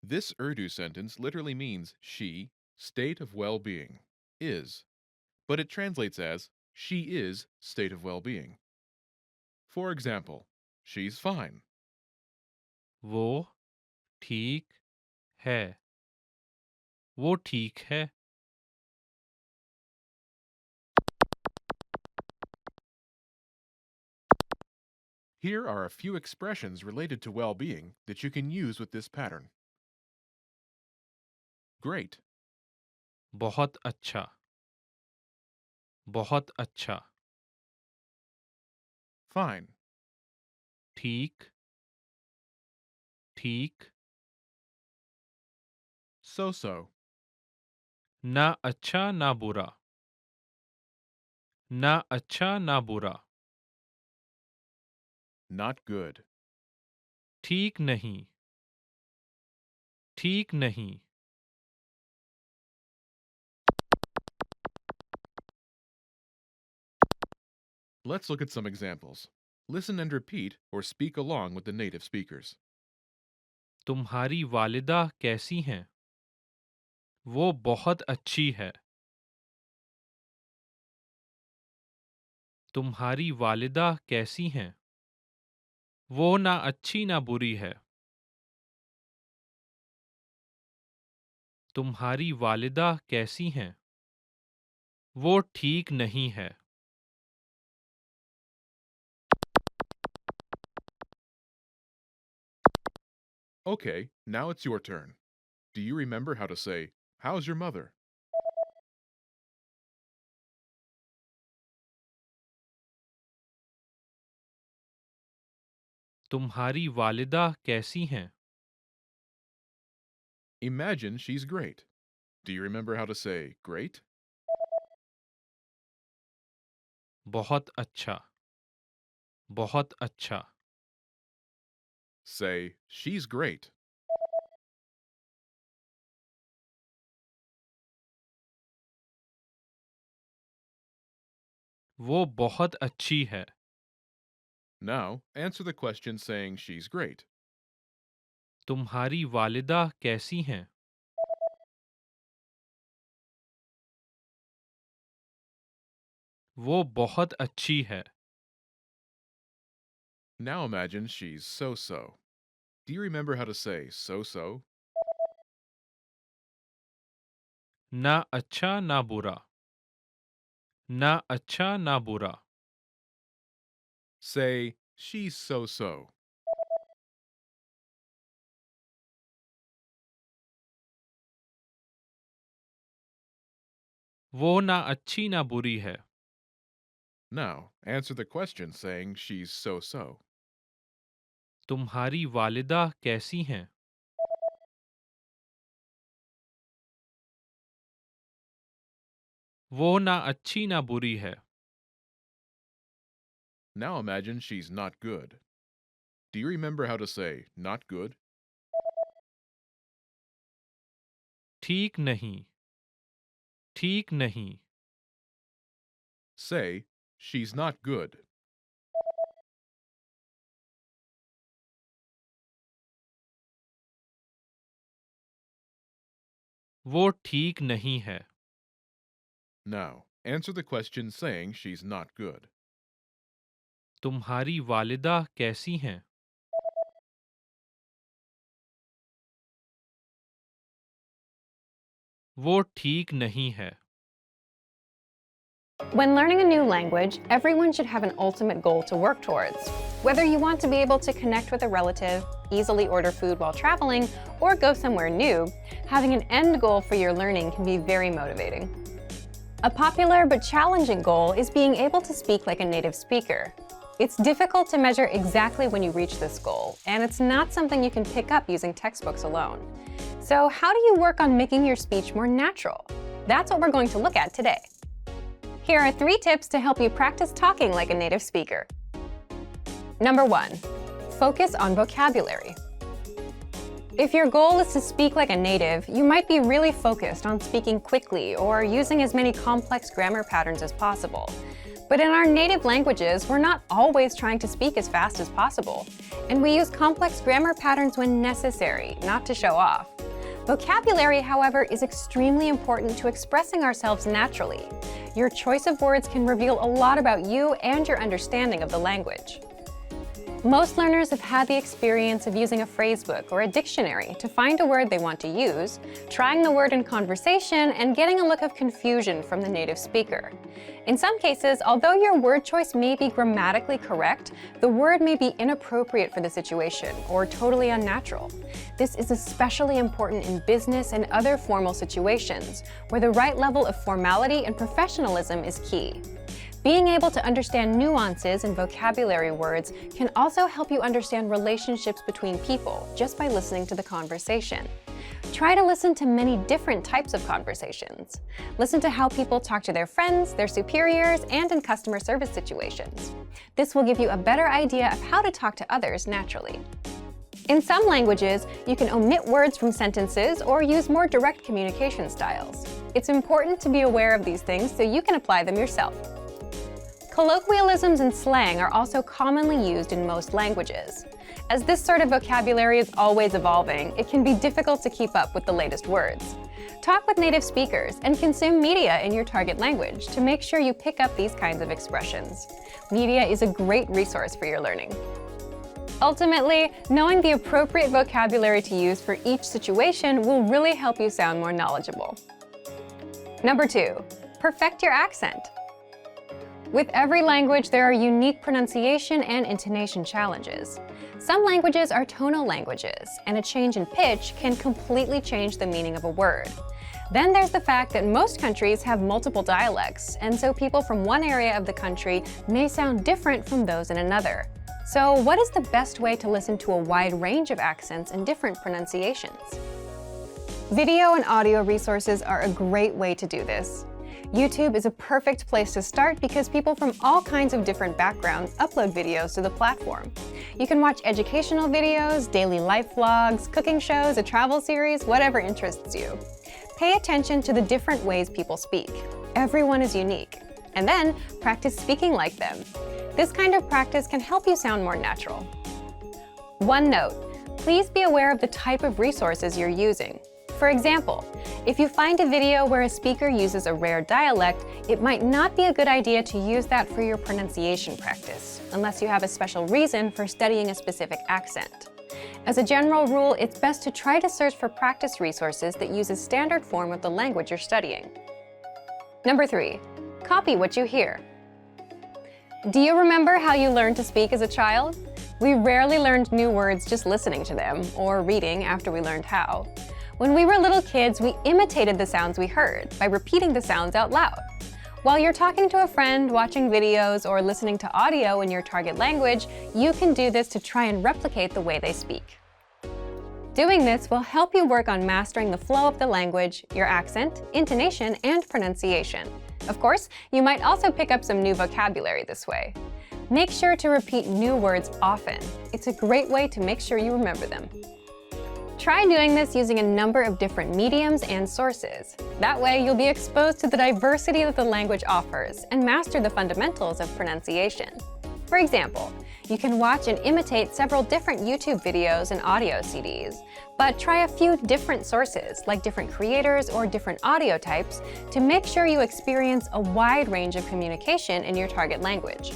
This Urdu sentence literally means she, state of well being, is, but it translates as she is state of well being. For example, she's fine. वो ठीक है। वो ठीक है। Here are a few expressions related to well being that you can use with this pattern. Great, बहुत अच्छा। बहुत अच्छा। fine, ठीक ठीक। so so, ना अच्छा ना बुरा। ना अच्छा ना बुरा। not good. ठीक नहीं। ठीक नहीं। Let's look at some examples. Listen and repeat or speak along with the native speakers. तुम्हारी वालिदा कैसी हैं? वो बहुत अच्छी है। तुम्हारी वालिदा कैसी हैं? वो ना अच्छी ना बुरी है। तुम्हारी वालिदा कैसी हैं? वो ठीक नहीं है। Okay, now it's your turn. Do you remember how to say, How's your mother? तुम्हारी वालिदा कैसी हैं? Imagine she's great. Do you remember how to say, Great? बहुत अच्छा। बहुत अच्छा। Say, She's great. वो बहुत अच्छी है। Now, answer the question saying she's great. तुम्हारी वालिदा कैसी हैं? वो बहुत अच्छी है। Now imagine she's so so. Do you remember how to say so so? ना अच्छा ना बुरा। ना अच्छा ना बुरा। Say, she's so so. वो ना अच्छी ना बुरी है। Now, answer the question saying she's so so. तुम्हारी वालिदा कैसी हैं? वो ना अच्छी ना बुरी है। Now imagine she's not good. Do you remember how to say not good? ठीक नहीं। ठीक नहीं। Say, she's not good. वो ठीक नहीं है। Now, answer the question saying she's not good. तुम्हारी वालिदा कैसी हैं? वो ठीक नहीं है। When learning a new language, everyone should have an ultimate goal to work towards. Whether you want to be able to connect with a relative, easily order food while traveling, or go somewhere new, having an end goal for your learning can be very motivating. A popular but challenging goal is being able to speak like a native speaker. It's difficult to measure exactly when you reach this goal, and it's not something you can pick up using textbooks alone. So how do you work on making your speech more natural? That's what we're going to look at today. Here are 3 tips to help you practice talking like a native speaker. Number 1, focus on vocabulary. If your goal is to speak like a native, you might be really focused on speaking quickly or using as many complex grammar patterns as possible. But in our native languages, we're not always trying to speak as fast as possible, and we use complex grammar patterns when necessary, not to show off. Vocabulary, however, is extremely important to expressing ourselves naturally. Your choice of words can reveal a lot about you and your understanding of the language. Most learners have had the experience of using a phrasebook or a dictionary to find a word they want to use, trying the word in conversation, and getting a look of confusion from the native speaker. In some cases, although your word choice may be grammatically correct, the word may be inappropriate for the situation or totally unnatural. This is especially important in business and other formal situations, where the right level of formality and professionalism is key. Being able to understand nuances in vocabulary words can also help you understand relationships between people just by listening to the conversation. Try to listen to many different types of conversations. Listen to how people talk to their friends, their superiors, and in customer service situations. This will give you a better idea of how to talk to others naturally. In some languages, you can omit words from sentences or use more direct communication styles. It's important to be aware of these things so you can apply them yourself. Colloquialisms and slang are also commonly used in most languages. As this sort of vocabulary is always evolving, it can be difficult to keep up with the latest words. Talk with native speakers and consume media in your target language to make sure you pick up these kinds of expressions. Media is a great resource for your learning. Ultimately, knowing the appropriate vocabulary to use for each situation will really help you sound more knowledgeable. Number 2, perfect your accent. With every language, there are unique pronunciation and intonation challenges. Some languages are tonal languages, and a change in pitch can completely change the meaning of a word. Then there's the fact that most countries have multiple dialects, and so people from one area of the country may sound different from those in another. So what is the best way to listen to a wide range of accents and different pronunciations? Video and audio resources are a great way to do this. YouTube is a perfect place to start because people from all kinds of different backgrounds upload videos to the platform. You can watch educational videos, daily life vlogs, cooking shows, a travel series, whatever interests you. Pay attention to the different ways people speak. Everyone is unique. And then practice speaking like them. This kind of practice can help you sound more natural. One note, please be aware of the type of resources you're using. For example, if you find a video where a speaker uses a rare dialect, it might not be a good idea to use that for your pronunciation practice, unless you have a special reason for studying a specific accent. As a general rule, it's best to try to search for practice resources that use a standard form of the language you're studying. Number 3, copy what you hear. Do you remember how you learned to speak as a child? We rarely learned new words just listening to them, or reading after we learned how. When we were little kids, we imitated the sounds we heard by repeating the sounds out loud. While you're talking to a friend, watching videos, or listening to audio in your target language, you can do this to try and replicate the way they speak. Doing this will help you work on mastering the flow of the language, your accent, intonation, and pronunciation. Of course, you might also pick up some new vocabulary this way. Make sure to repeat new words often. It's a great way to make sure you remember them. Try doing this using a number of different mediums and sources. That way, you'll be exposed to the diversity that the language offers and master the fundamentals of pronunciation. For example, you can watch and imitate several different YouTube videos and audio CDs, but try a few different sources, like different creators or different audio types, to make sure you experience a wide range of communication in your target language.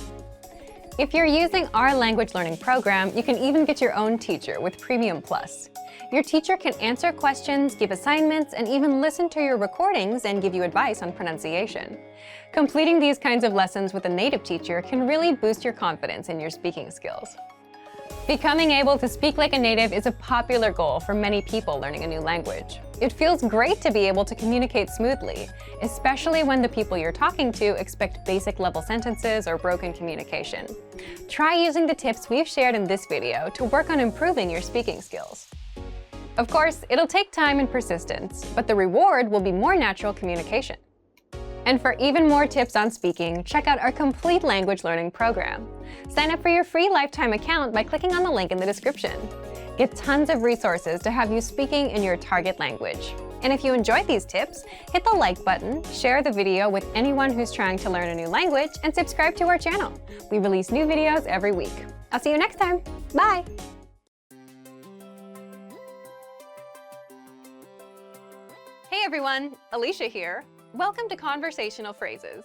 If you're using our language learning program, you can even get your own teacher with Premium Plus. Your teacher can answer questions, give assignments, and even listen to your recordings and give you advice on pronunciation. Completing these kinds of lessons with a native teacher can really boost your confidence in your speaking skills. Becoming able to speak like a native is a popular goal for many people learning a new language. It feels great to be able to communicate smoothly, especially when the people you're talking to expect basic level sentences or broken communication. Try using the tips we've shared in this video to work on improving your speaking skills. Of course, it'll take time and persistence, but the reward will be more natural communication. And for even more tips on speaking, check out our complete language learning program. Sign up for your free lifetime account by clicking on the link in the description. Get tons of resources to have you speaking in your target language. And if you enjoyed these tips, hit the like button, share the video with anyone who's trying to learn a new language, and subscribe to our channel. We release new videos every week. I'll see you next time. Bye! Hey everyone, Alicia here. Welcome to Conversational Phrases.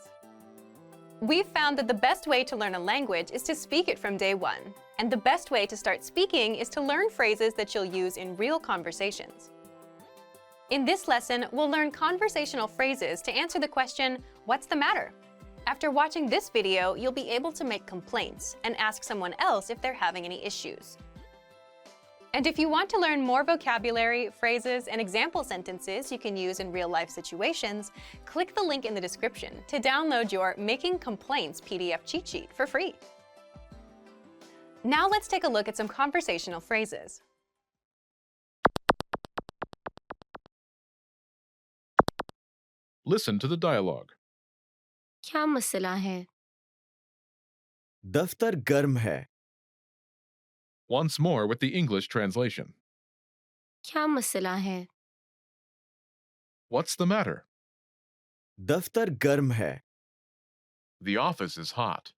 We've found that the best way to learn a language is to speak it from day one. And the best way to start speaking is to learn phrases that you'll use in real conversations. In this lesson, we'll learn conversational phrases to answer the question, "What's the matter?" After watching this video, you'll be able to make complaints and ask someone else if they're having any issues. And if you want to learn more vocabulary, phrases, and example sentences you can use in real-life situations, click the link in the description to download your Making Complaints PDF cheat sheet for free. Now let's take a look at some conversational phrases. Listen to the dialogue. क्या मसला है? दफ्तर गर्म है. Once more with the English translation. क्या मसला है? What's the matter? दफ्तर गर्म है. The office is hot.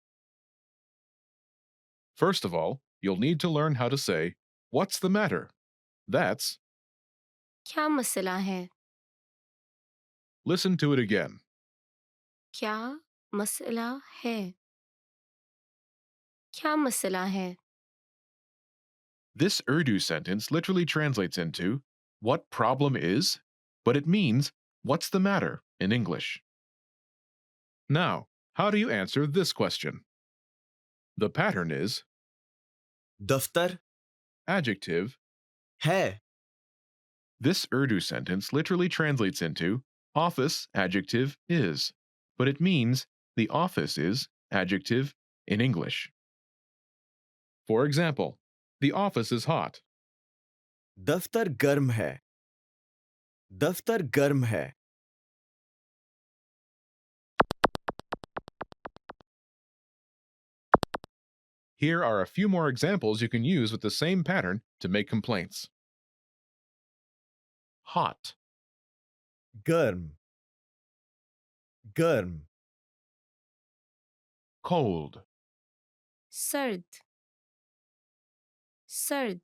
First of all, you'll need to learn how to say, "What's the matter?" That's, क्या मसला है? listen to it again. क्या मसला है? क्या मसला है? This Urdu sentence literally translates into, "What problem is?" but it means, "What's the matter?" in English. Now, how do you answer this question? The pattern is दफ्तर adjective. है. This Urdu sentence literally translates into, office adjective is, but it means the office is adjective in English. For example, the office is hot. दफ्तर गर्म है. दफ्तर गर्म है. Here are a few more examples you can use with the same pattern to make complaints. Hot, गर्म. गर्म. cold, सर्द सर्द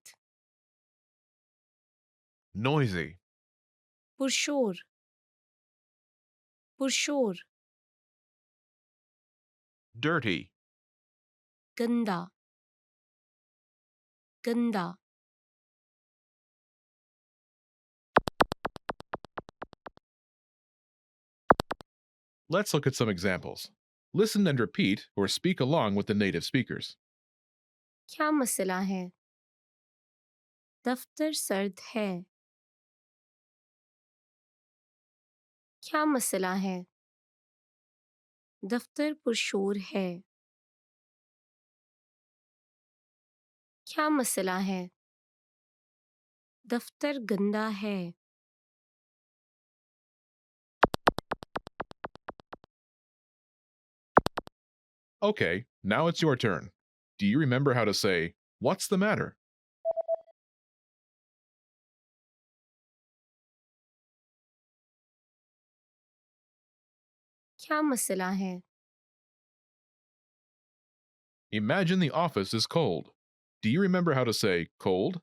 noisy, पुरशोर पुरशोर dirty, गंदा गंदा Let's look at some examples. Listen and repeat or speak along with the native speakers. क्या मसला है? दफ्तर सर्द है. क्या मसला है? दफ्तर पुरशोर है. क्या मसला है? दफ्तर गंदा है. Okay, now it's your turn. Do you remember how to say, "What's the matter?" क्या मसला है? Imagine the office is cold. Do you remember how to say cold?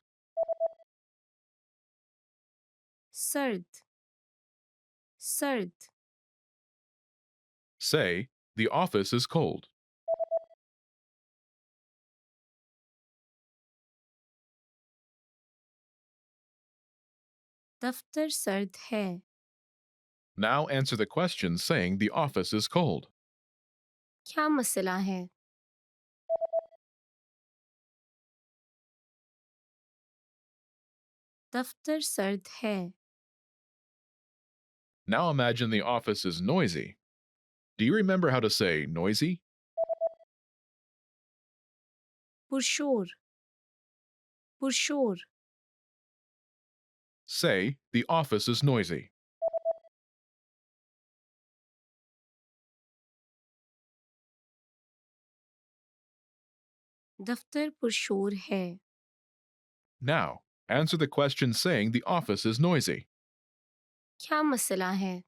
सर्द सर्द Say, the office is cold. दफ्तर सर्द है. Now answer the question saying the office is cold. क्या मसला है? दफ्तर सर्द है. Now imagine the office is noisy. Do you remember how to say noisy? पुरशोर. पुरशोर. Say, the office is noisy. दफ्तर पुरशोर है. Now, answer the question saying the office is noisy. क्या मसला है?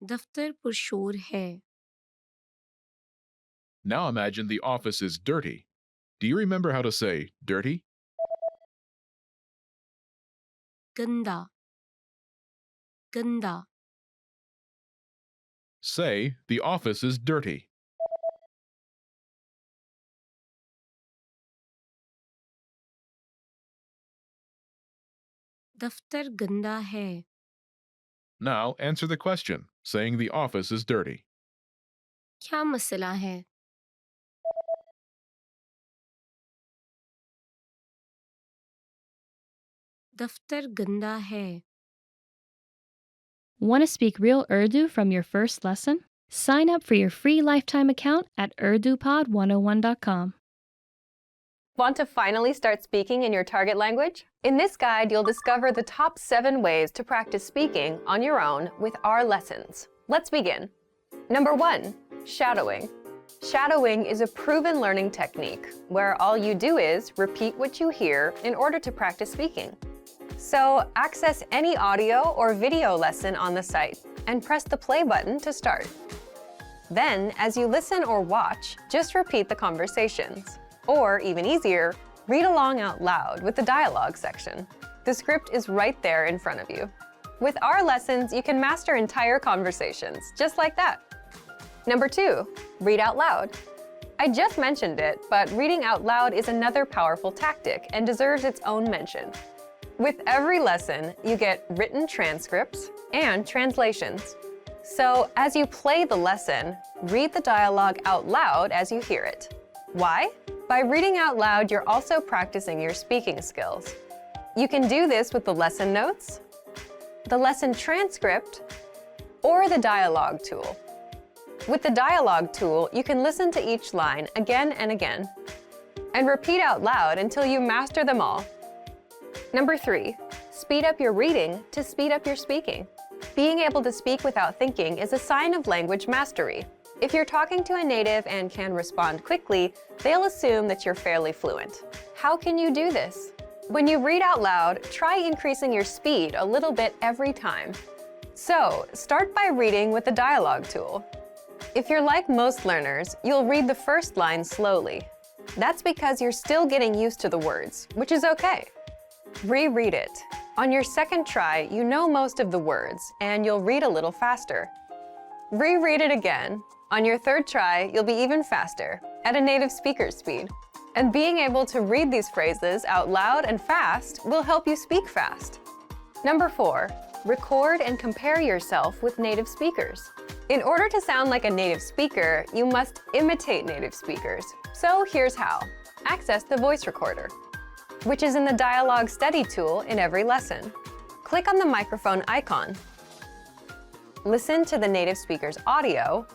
दफ्तर पुरशोर है. Now imagine the office is dirty. Do you remember how to say dirty? गंदा. गंदा. Say, the office is dirty. दफ्तर गंदा है. Now answer the question saying the office is dirty. क्या मसला है? दफ्तर गंदा है. Want to speak real Urdu from your first lesson? Sign up for your free lifetime account at urdupod101.com. Want to finally start speaking in your target language? In this guide, you'll discover the top 7 ways to practice speaking on your own with our lessons. Let's begin. Number 1, shadowing. Shadowing is a proven learning technique where all you do is repeat what you hear in order to practice speaking. So, access any audio or video lesson on the site and press the play button to start. Then, as you listen or watch, just repeat the conversations. Or, even easier, read along out loud with the dialogue section. The script is right there in front of you. With our lessons, you can master entire conversations, just like that. Number 2, read out loud. I just mentioned it, but reading out loud is another powerful tactic and deserves its own mention. With every lesson, you get written transcripts and translations. So, as you play the lesson, read the dialogue out loud as you hear it. Why? By reading out loud, you're also practicing your speaking skills. You can do this with the lesson notes, the lesson transcript, or the dialogue tool. With the dialogue tool, you can listen to each line again and again, and repeat out loud until you master them all. Number 3, speed up your reading to speed up your speaking. Being able to speak without thinking is a sign of language mastery. If you're talking to a native and can respond quickly, they'll assume that you're fairly fluent. How can you do this? When you read out loud, try increasing your speed a little bit every time. So, start by reading with the dialogue tool. If you're like most learners, you'll read the first line slowly. That's because you're still getting used to the words, which is okay. Reread it. On your second try, you know most of the words, and you'll read a little faster. Reread it again. On your third try, you'll be even faster, at a native speaker's speed. And being able to read these phrases out loud and fast will help you speak fast. Number 4, record and compare yourself with native speakers. In order to sound like a native speaker, you must imitate native speakers. So here's how. Access the voice recorder, which is in the dialogue study tool in every lesson. Click on the microphone icon. Listen to the native speaker's audio,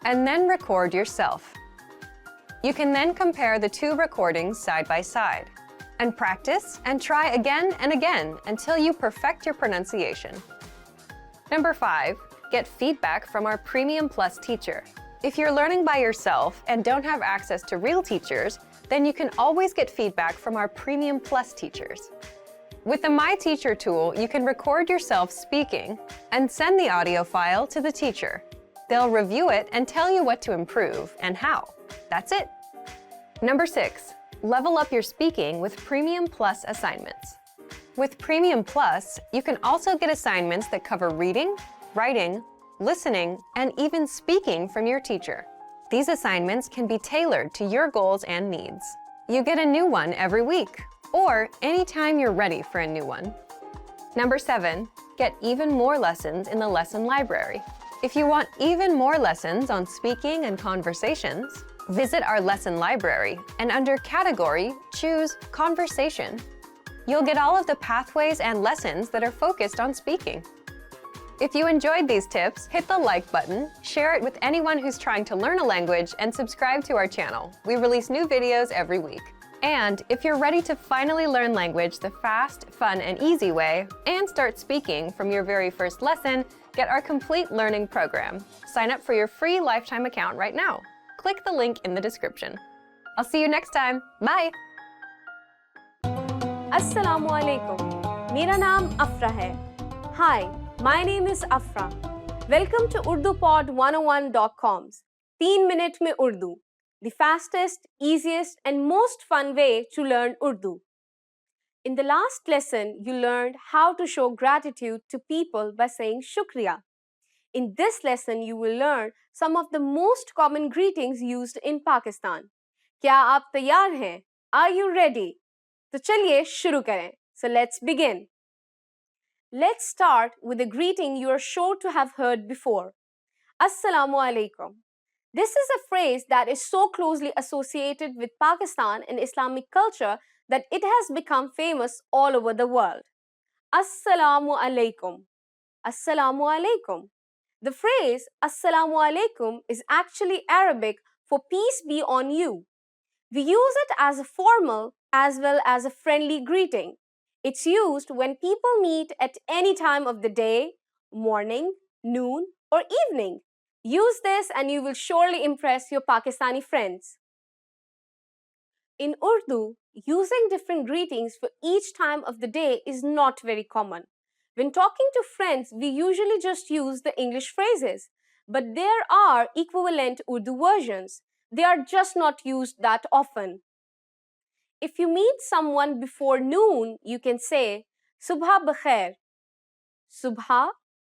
and then record yourself. You can then compare the 2 recordings side by side, and practice and try again and again until you perfect your pronunciation. Number 5, get feedback from our Premium Plus teacher. If you're learning by yourself and don't have access to real teachers, then you can always get feedback from our Premium Plus teachers. With the My Teacher tool, you can record yourself speaking and send the audio file to the teacher. They'll review it and tell you what to improve and how. That's it. Number 6, level up your speaking with Premium Plus assignments. With Premium Plus, you can also get assignments that cover reading, writing, listening, and even speaking from your teacher. These assignments can be tailored to your goals and needs. You get a new one every week, or anytime you're ready for a new one. Number 7, get even more lessons in the lesson library. If you want even more lessons on speaking and conversations, visit our lesson library and under Category, choose Conversation. You'll get all of the pathways and lessons that are focused on speaking. If you enjoyed these tips, hit the like button, share it with anyone who's trying to learn a language, and subscribe to our channel. We release new videos every week. And if you're ready to finally learn language the fast, fun, and easy way, and start speaking from your very first lesson, get our complete learning program. Sign up for your free lifetime account right now. Click the link in the description. I'll see you next time. Bye! Assalamu alaikum. मेरा नाम अफ्रा है. Hi, my name is Afra. Welcome to UrduPod101.com's 3 Minute में Urdu, the fastest, easiest and most fun way to learn Urdu. In the last lesson, you learned how to show gratitude to people by saying shukriya. In this lesson, you will learn some of the most common greetings used in Pakistan. क्या आप तैयार हैं? Are you ready? तो चलिए शुरू करें. So let's begin. Let's start with a greeting you are sure to have heard before. Assalamu alaikum. This is a phrase that is so closely associated with Pakistan and Islamic culture that it has become famous all over the world. Assalamu alaikum. Assalamu alaikum. The phrase Assalamu alaikum is actually Arabic for peace be on you. We use it as a formal as well as a friendly greeting. It's used when people meet at any time of the day, morning, noon, or evening. Use this and you will surely impress your Pakistani friends. In Urdu, using different greetings for each time of the day is not very common. When talking to friends, we usually just use the English phrases, but there are equivalent Urdu versions. They are just not used that often. If you meet someone before noon, you can say Subha bakhair. Subha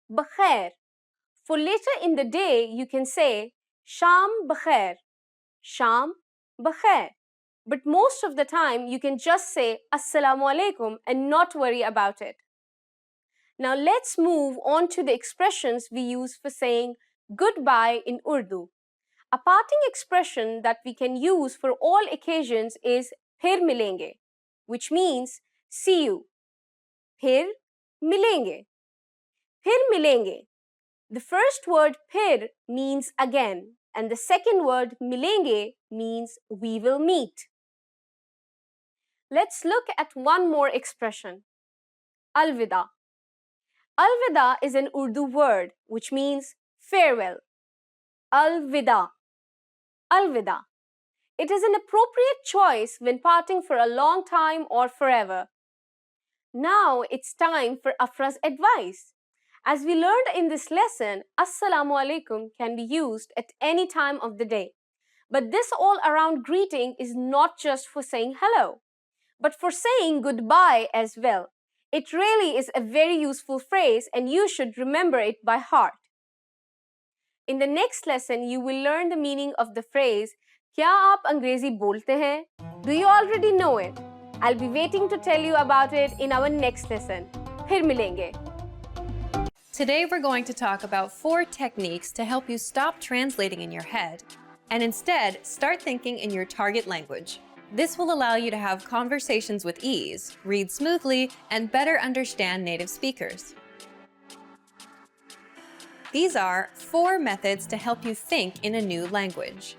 bakhair. For later in the day, you can say Sham bakhair. Sham bakhair. But most of the time, you can just say Assalamu alaikum and not worry about it. Now let's move on to the expressions we use for saying goodbye in Urdu. A parting expression that we can use for all occasions is फिर मिलेंगे, which means see you. फिर मिलेंगे. फिर मिलेंगे. The first word फिर means again, and the second word मिलेंगे means we will meet. Let's look at one more expression. Alvida. Alvida is an Urdu word which means farewell. Alvida. Alvida. It is an appropriate choice when parting for a long time or forever. Now it's time for Afra's advice. As we learned in this lesson, Assalamu alaikum can be used at any time of the day. But this all-around greeting is not just for saying hello, but for saying goodbye as well. It really is a very useful phrase and you should remember it by heart. In the next lesson, you will learn the meaning of the phrase क्या आप अंग्रेजी बोलते हैं? Do you already know it? I'll be waiting to tell you about it in our next lesson. फिर मिलेंगे. Today we're going to talk about 4 techniques to help you stop translating in your head and instead start thinking in your target language. This will allow you to have conversations with ease, read smoothly, and better understand native speakers. These are 4 methods to help you think in a new language.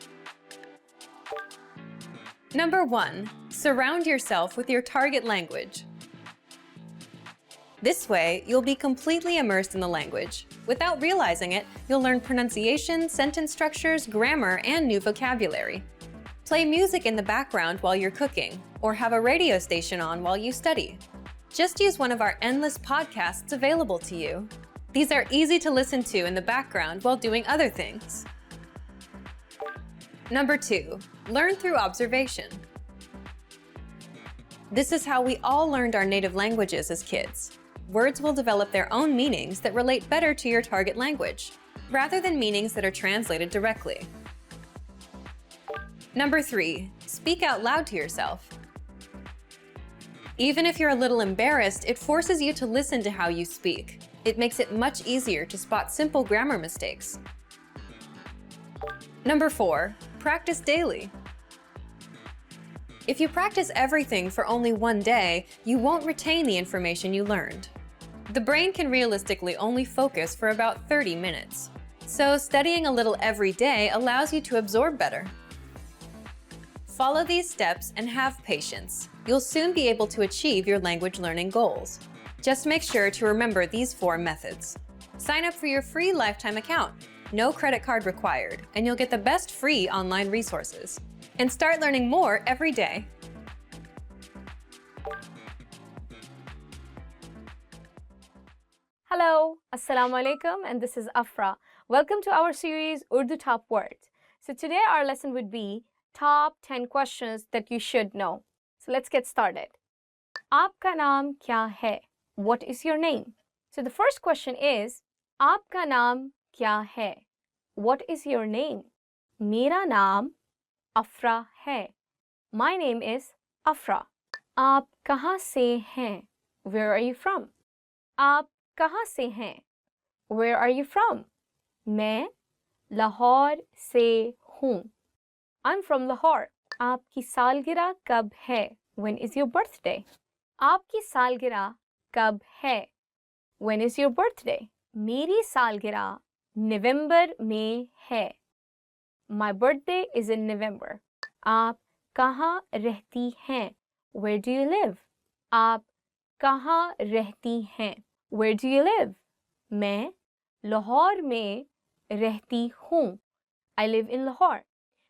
Number 1, surround yourself with your target language. This way, you'll be completely immersed in the language. Without realizing it, you'll learn pronunciation, sentence structures, grammar, and new vocabulary. Play music in the background while you're cooking, or have a radio station on while you study. Just use one of our endless podcasts available to you. These are easy to listen to in the background while doing other things. Number 2, learn through observation. This is how we all learned our native languages as kids. Words will develop their own meanings that relate better to your target language, rather than meanings that are translated directly. Number 3, speak out loud to yourself. Even if you're a little embarrassed, it forces you to listen to how you speak. It makes it much easier to spot simple grammar mistakes. Number 4, practice daily. If you practice everything for only one day, you won't retain the information you learned. The brain can realistically only focus for about 30 minutes. So studying a little every day allows you to absorb better. Follow these steps and have patience. You'll soon be able to achieve your language learning goals. Just make sure to remember these 4 methods. Sign up for your free lifetime account. No credit card required, and you'll get the best free online resources. And start learning more every day. Hello, Assalamu alaikum, and this is Afra. Welcome to our series Urdu Top Words. So today our lesson would be Top 10 Questions That You Should Know. So let's get started. Aapka naam kya hai? What is your name? So the first question is, Aapka naam kya hai? What is your name? Mera naam Afra hai. My name is Afra. Aap kahan se hain? Where are you from? Aap kahan se hain? Where are you from? Main Lahore se hoon. I'm from Lahore. Aapki salgira kab hai? When is your birthday? Aapki salgira kab hai? When is your birthday? Meri salgira November mein hai. My birthday is in November. Aap kahan rehti hain? Where do you live? Aap kahan rehti hain? Where do you live? Main Lahore mein rehti hoon. I live in Lahore.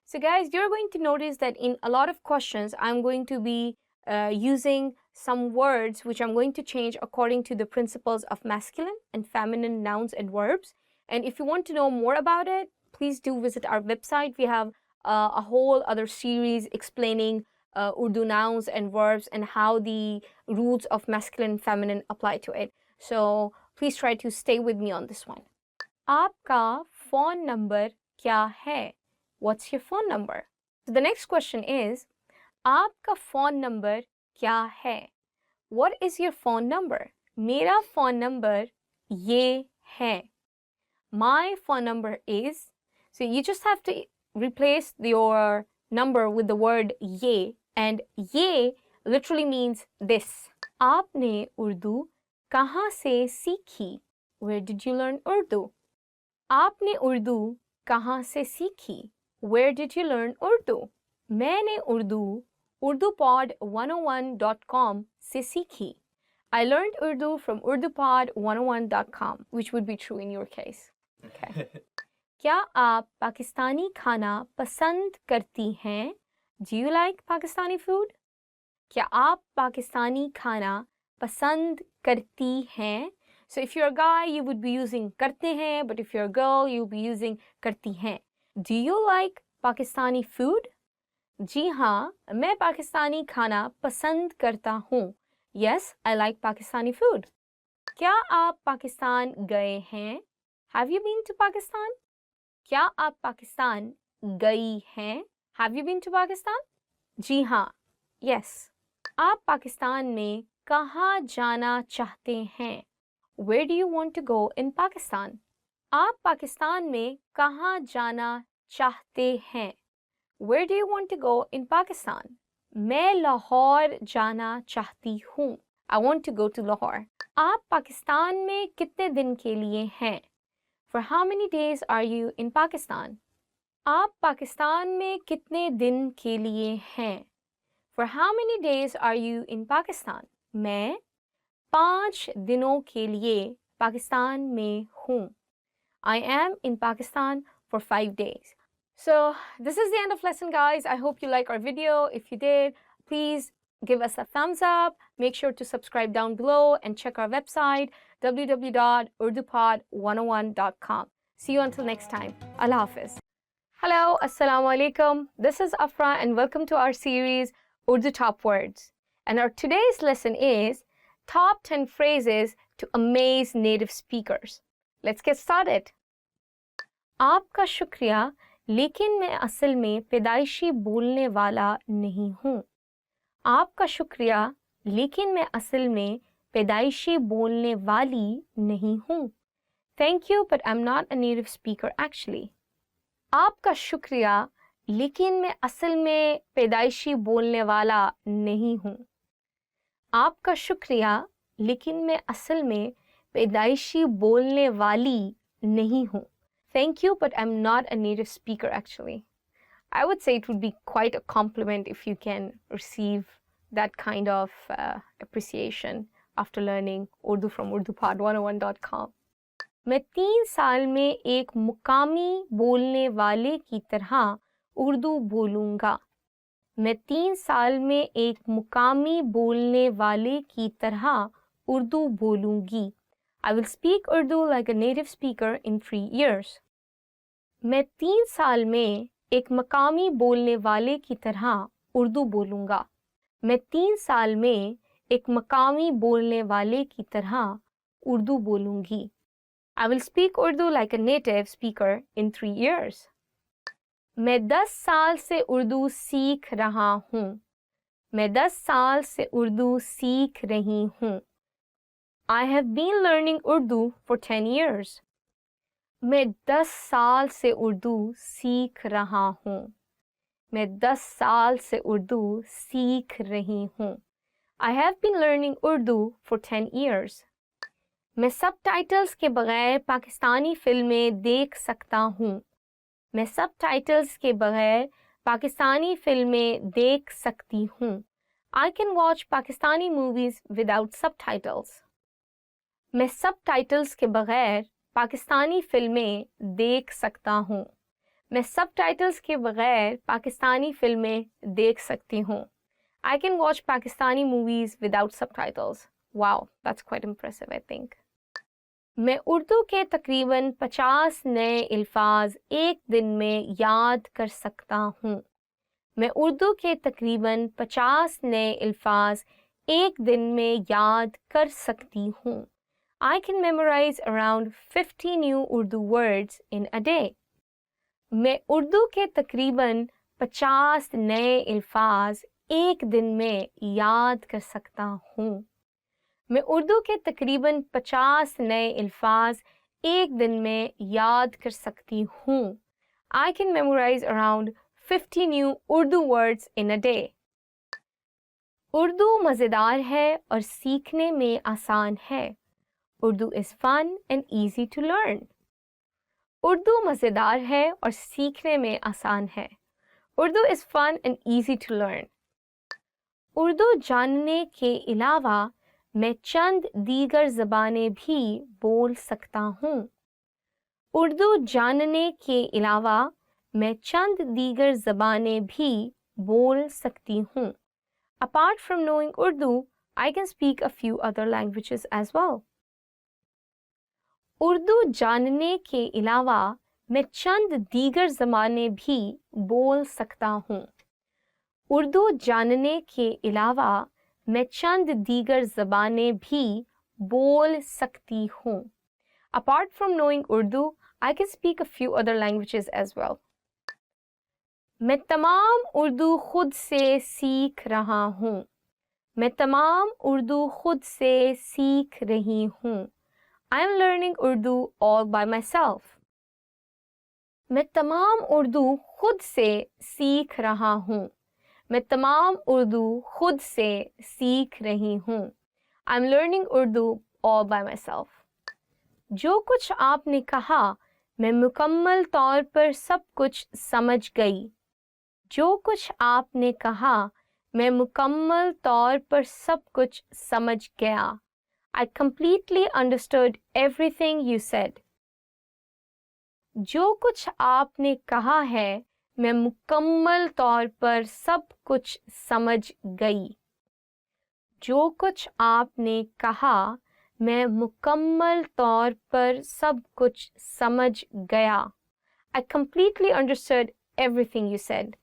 So guys, you're going to notice that in a lot of questions, I'm going to be using some words which I'm going to change according to the principles of masculine and feminine nouns and verbs. And if you want to know more about it, please do visit our website. We have a whole other series explaining Urdu nouns and verbs and how the rules of masculine and feminine apply to it. So please try to stay with me on this one. Aapka phone number kya hai? What's your phone number? So the next question is, Aapka phone number kya hai? What is your phone number? Mera phone number ye hai. My phone number is. So you just have to replace your number with the word ye, and ye literally means this. Aapne Urdu kahan se seekhi? Where did you learn Urdu? Aapne Urdu kahan se seekhi? Where did you learn Urdu? Maine Urdu urdupod101.com se seekhi. I learned Urdu from urdupod101.com, which would be true in your case. Okay. क्या आप पाकिस्तानी खाना पसंद करती हैं? Do you like Pakistani food? क्या आप पाकिस्तानी खाना पसंद करती हैं? So if you're a guy, you would be using करते हैं, but if you're a girl, you'll be using करती हैं. Do you like Pakistani food? जी हाँ, मैं पाकिस्तानी खाना पसंद करता हूँ. Yes, I like Pakistani food. क्या आप पाकिस्तान गए हैं? Have you been to Pakistan? क्या आप पाकिस्तान गई हैं? Have you been to Pakistan? जी हाँ. Yes. आप पाकिस्तान में कहाँ जाना चाहते हैं? Where do you want to go in Pakistan? आप पाकिस्तान में कहाँ जाना चाहते हैं? Where do you want to go in Pakistan? मैं लाहौर जाना चाहती हूँ. I want to go to Lahore. आप पाकिस्तान में कितने दिन के लिए हैं? For how many days are you in Pakistan? आप पाकिस्तान में कितने दिन के लिए हैं? For how many days are you in Pakistan? मैं 5 दिनों के लिए पाकिस्तान में हूँ. I am in Pakistan for 5 days. So this is the end of lesson, guys. I hope you like our video. If you did, please give us a thumbs up. Make sure to subscribe down below and check our website www.urdupod101.com. See you until next time. Allah Hafiz. Hello, Assalamu alaikum. This is Afra and welcome to our series Urdu Top Words. And our today's lesson is Top 10 Phrases to Amaze Native Speakers. Let's get started. आपका शुक्रिया लेकिन मैं असल में पैदाइशी बोलने वाला नहीं हूँ। आपका शुक्रिया, लेकिन मैं असल में पैदाइशी बोलने वाली नहीं हूँ। Thank you, but I'm not a native speaker actually. आपका शुक्रिया, लेकिन मैं असल में पैदाइशी बोलने वाला नहीं हूँ। आपका शुक्रिया, लेकिन मैं असल में पैदाइशी बोलने वाली नहीं हूँ। Thank you, but I'm not a native speaker actually. I would say it would be quite a compliment if you can receive that kind of appreciation after learning Urdu from urdupod101.com. मैं 3 साल में एक मुकामी बोलने वाले की तरह उर्दू बोलूँगा। मैं 3 साल में एक मुकामी बोलने वाले की तरह उर्दू बोलूँगी। I will speak Urdu like a native speaker in 3 years. मैं 3 साल में एक मकामी बोलने वाले की तरह उर्दू बोलूँगा। मैं 3 साल में एक मकामी बोलने वाले की तरह उर्दू बोलूँगी। I will speak Urdu like a native speaker in 3 years. मैं 10 साल से उर्दू सीख रहा हूँ। मैं 10 साल से उर्दू सीख रही हूँ। I have been learning Urdu for 10 years. मैं 10 साल से उर्दू सीख रहा हूँ। मैं 10 साल से उर्दू सीख रही हूँ। I have been learning Urdu for 10 years. मैं सबटाइटल्स के बगैर पाकिस्तानी फिल्में देख सकता हूँ। मैं सबटाइटल्स के बगैर पाकिस्तानी फिल्में देख सकती हूँ। I can watch Pakistani movies without subtitles. मैं सबटाइटल्स के बगैर पाकिस्तानी फिल्में देख सकता हूँ। मैं सबटाइटल्स के बगैर पाकिस्तानी फिल्में देख सकती हूँ। I can watch Pakistani movies without subtitles. Wow, that's quite impressive, I think. मैं उर्दू के तकरीबन 50 नए अल्फाज एक दिन में याद कर सकता हूँ। मैं उर्दू के तकरीबन 50 नए अल्फाज एक दिन में याद कर सकती हूँ। I can memorize around 50 new Urdu words in a day. मैं उर्दू के तकरीबन 50 नए अल्फाज एक दिन में याद कर सकता हूँ। मैं उर्दू के तकरीबन 50 नए अल्फाज एक दिन में याद कर सकती हूँ। I can memorize around 50 new Urdu words in a day. Urdu मज़ेदार है और सीखने में आसान है। Urdu is fun and easy to learn. Urdu मज़ेदार है और सीखने में आसान है। Urdu is fun and easy to learn. Urdu जानने के अलावा मैं चंद दीगर ज़बानें भी बोल सकता हूँ। उर्दू जानने के अलावा मैं चंद दीगर ज़बानें भी बोल सकती हूँ। Apart from knowing Urdu, I can speak a few other languages as well. Urdu जानने के अलावा मैं चंद दीगर ज़बानें भी बोल सकता हूँ। उर्दू जानने के अलावा मैं चंद दीगर ज़बानें भी बोल सकती हूँ। Apart from knowing Urdu, I can speak a few other languages as well. मैं तमाम उर्दू खुद से सीख रहा हूँ। मैं तमाम उर्दू खुद से सीख रही हूँ। I am learning Urdu all by myself. मैं तमाम उर्दू खुद से सीख रहा हूँ। मैं तमाम उर्दू खुद से सीख रही हूँ। I'm learning Urdu all by myself. जो कुछ आपने कहा, मैं मुकम्मल तौर पर सब कुछ समझ गई। जो कुछ आपने कहा, मैं मुकम्मल तौर पर सब कुछ समझ गया। I completely understood everything you said. जो कुछ आपने कहा है, मैं मुकम्मल तौर पर सब कुछ समझ गई। जो कुछ आपने कहा, मैं मुकम्मल तौर पर सब कुछ समझ गया। I completely understood everything you said.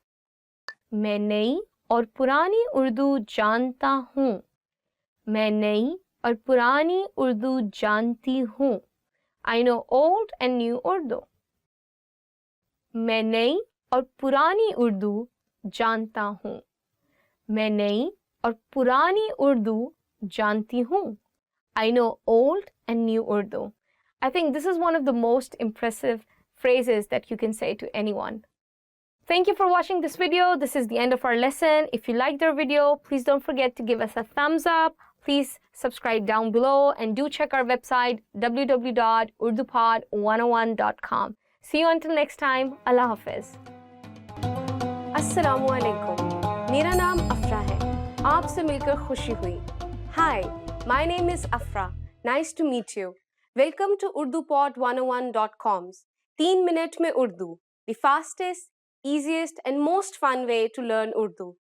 मैं नई और पुरानी उर्दू जानता हूँ। मैं नई और पुरानी उर्दू जानती हूँ। I know old and new Urdu. मैं नई और पुरानी उर्दू जानता हूँ. मैं नई और पुरानी उर्दू जानती हूँ. I know old and new Urdu. I think this is one of the most impressive phrases that you can say to anyone. Thank you for watching this video. This is the end of our lesson. If you liked our video, please don't forget to give us a thumbs up. Please subscribe down below and do check our website www.urdupod101.com. See you until next time. Allah Hafiz. अस्सलामु अलैकुम. मेरा नाम अफरा है. आपसे मिलकर खुशी हुई. Hi, my name is Afra. Nice to meet you. Welcome to UrduPod101.com's 3 minute में Urdu, the fastest, easiest and most fun way to learn Urdu.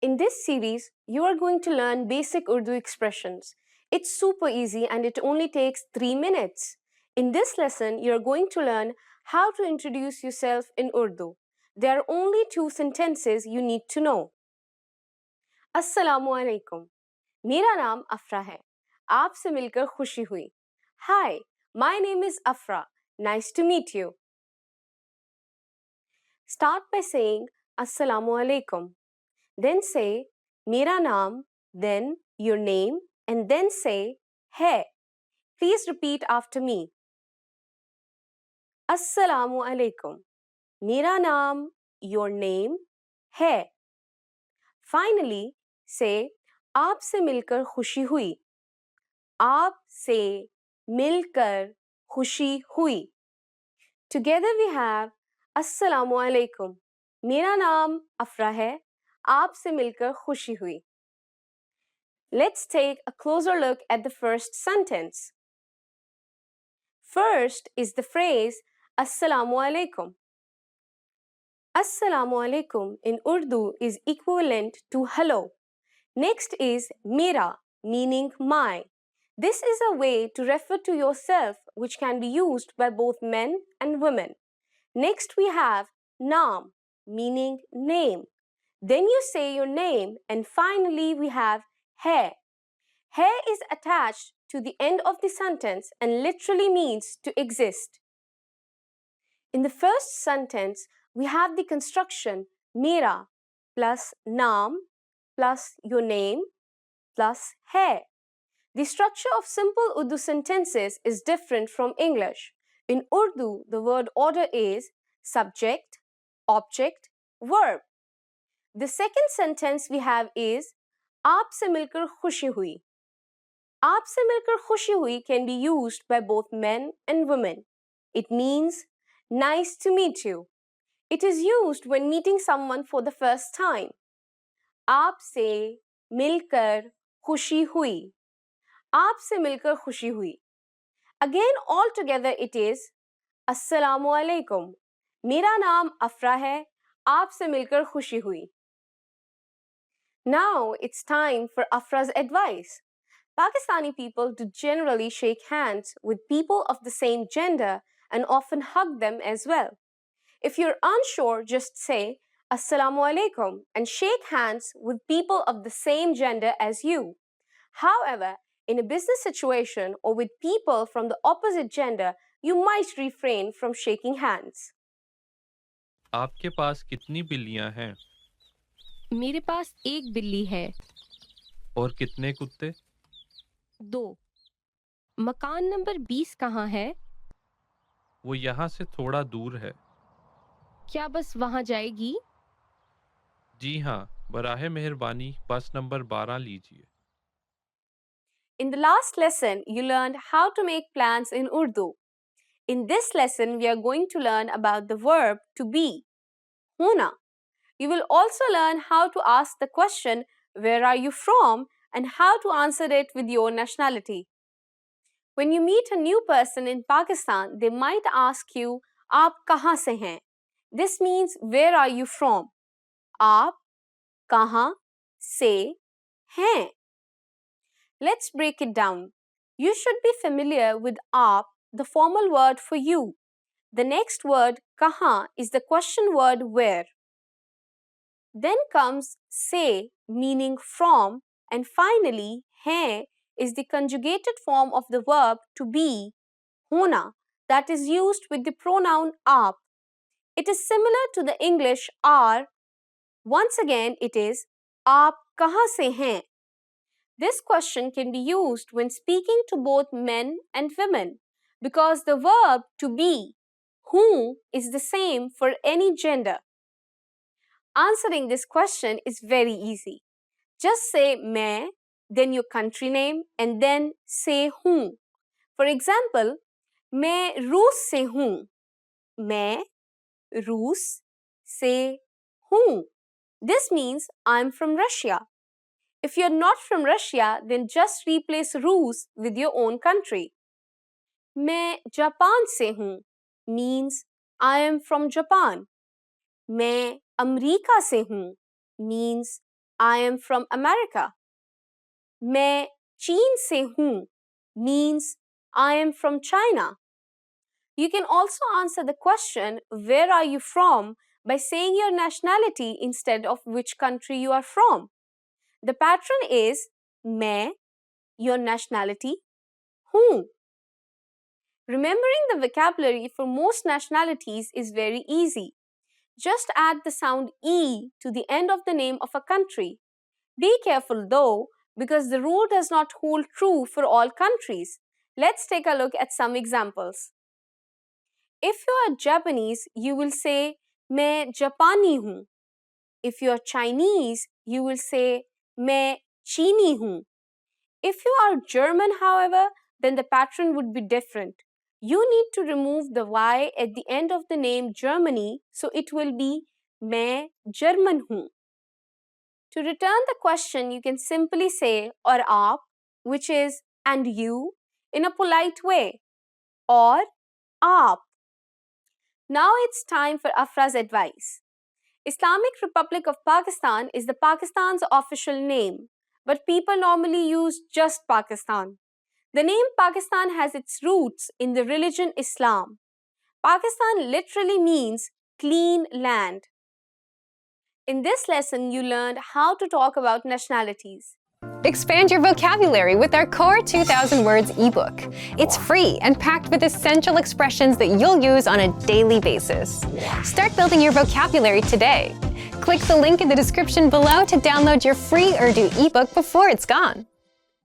In this series, you are going to learn basic Urdu expressions. It's super easy and it only takes 3 minutes. In this lesson, you are going to learn how to introduce yourself in Urdu. There are only 2 sentences you need to know. Assalamu alaikum. मेरा नाम अफरा है. आपसे मिलकर खुशी हुई. Hi, my name is Afra. Nice to meet you. Start by saying Assalamu alaikum. Then say मेरा नाम, then your name, and then say है. Please repeat after me. Assalamu alaikum. मेरा नाम, your name, है. Finally, say आपसे मिलकर खुशी हुई. आपसे मिलकर खुशी हुई. Together we have Assalamu alaikum. मेरा नाम अफरा है. आपसे मिलकर खुशी हुई. Let's take a closer look at the first sentence. First is the phrase Assalamu alaikum. Assalamu alaikum in Urdu is equivalent to hello. Next is mera, meaning my. This is a way to refer to yourself which can be used by both men and women. Next we have naam, meaning name. Then you say your name and finally we have hai. Hai is attached to the end of the sentence and literally means to exist. In the first sentence, we have the construction mera plus naam plus your name plus hai. The structure of simple Urdu sentences is different from English. In Urdu, the word order is subject, object, verb. The second sentence we have is आपसे मिलकर खुशी हुई. आपसे मिलकर खुशी हुई can be used by both men and women. It means nice to meet you. It is used when meeting someone for the first time. आपसे मिलकर खुशी हुई. आपसे मिलकर खुशी हुई. Again, all together it is Assalamu alaikum. मेरा नाम अफरा है. आपसे मिलकर खुशी हुई. Now it's time for Afra's advice. Pakistani people do generally shake hands with people of the same gender and often hug them as well. If you're unsure, just say Assalamu alaikum and shake hands with people of the same gender as you. However, in a business situation or with people from the opposite gender, you might refrain from shaking hands. आपके पास कितनी बिल्लियां हैं मेरे पास एक बिल्ली है. और कितने कुत्ते? 2. मकान नंबर 20 कहाँ है? वो यहाँ से थोड़ा दूर है. क्या बस वहाँ जाएगी? जी हाँ, बराहे मेहरबानी बस नंबर 12 लीजिए. In the last lesson, you learned how to make plans in Urdu. In this lesson, we are going to learn about the verb to be, hona. You will also learn how to ask the question, where are you from, and how to answer it with your nationality. When you meet a new person in Pakistan, they might ask you, aap kahan se hain? This means, where are you from? Aap kahan se hain? Let's break it down. You should be familiar with aap, the formal word for you. The next word, kahan, is the question word where. Then comes se, meaning from, and finally, hai is the conjugated form of the verb to be, hona, that is used with the pronoun aap. It is similar to the English are. Once again, it is आप कहाँ से हैं? This question can be used when speaking to both men and women because the verb to be, who, is the same for any gender. Answering this question is very easy. Just say मैं, then your country name, and then say हूँ. For example, मैं रूस से हूँ. मैं रूस से हूँ. This means I'm from Russia. If you're not from Russia, then just replace Rus with your own country. मैं जापान से हूँ means I am from Japan. मैं अमेरिका से हूँ means I am from America. मैं चीन से हूँ means I am from China. You can also answer the question, where are you from, by saying your nationality instead of which country you are from. The pattern is मैं, your nationality, हूँ. Remembering the vocabulary for most nationalities is very easy. Just add the sound E to the end of the name of a country. Be careful though, because the rule does not hold true for all countries. Let's take a look at some examples. If you are Japanese, you will say मैं जापानी हूँ. If you are Chinese, you will say मैं चीनी हूँ. If you are German, however, then the pattern would be different. You need to remove the Y at the end of the name Germany, so it will be मैं German हूँ. To return the question, you can simply say और आप, which is and you, in a polite way, और आप. Now it's time for Afra's advice. Islamic Republic of Pakistan is the Pakistan's official name, but people normally use just Pakistan. The name Pakistan has its roots in the religion Islam. Pakistan literally means clean land. In this lesson, you learned how to talk about nationalities. Expand your vocabulary with our Core 2000 Words ebook. It's free and packed with essential expressions that you'll use on a daily basis. Start building your vocabulary today. Click the link in the description below to download your free Urdu ebook before it's gone.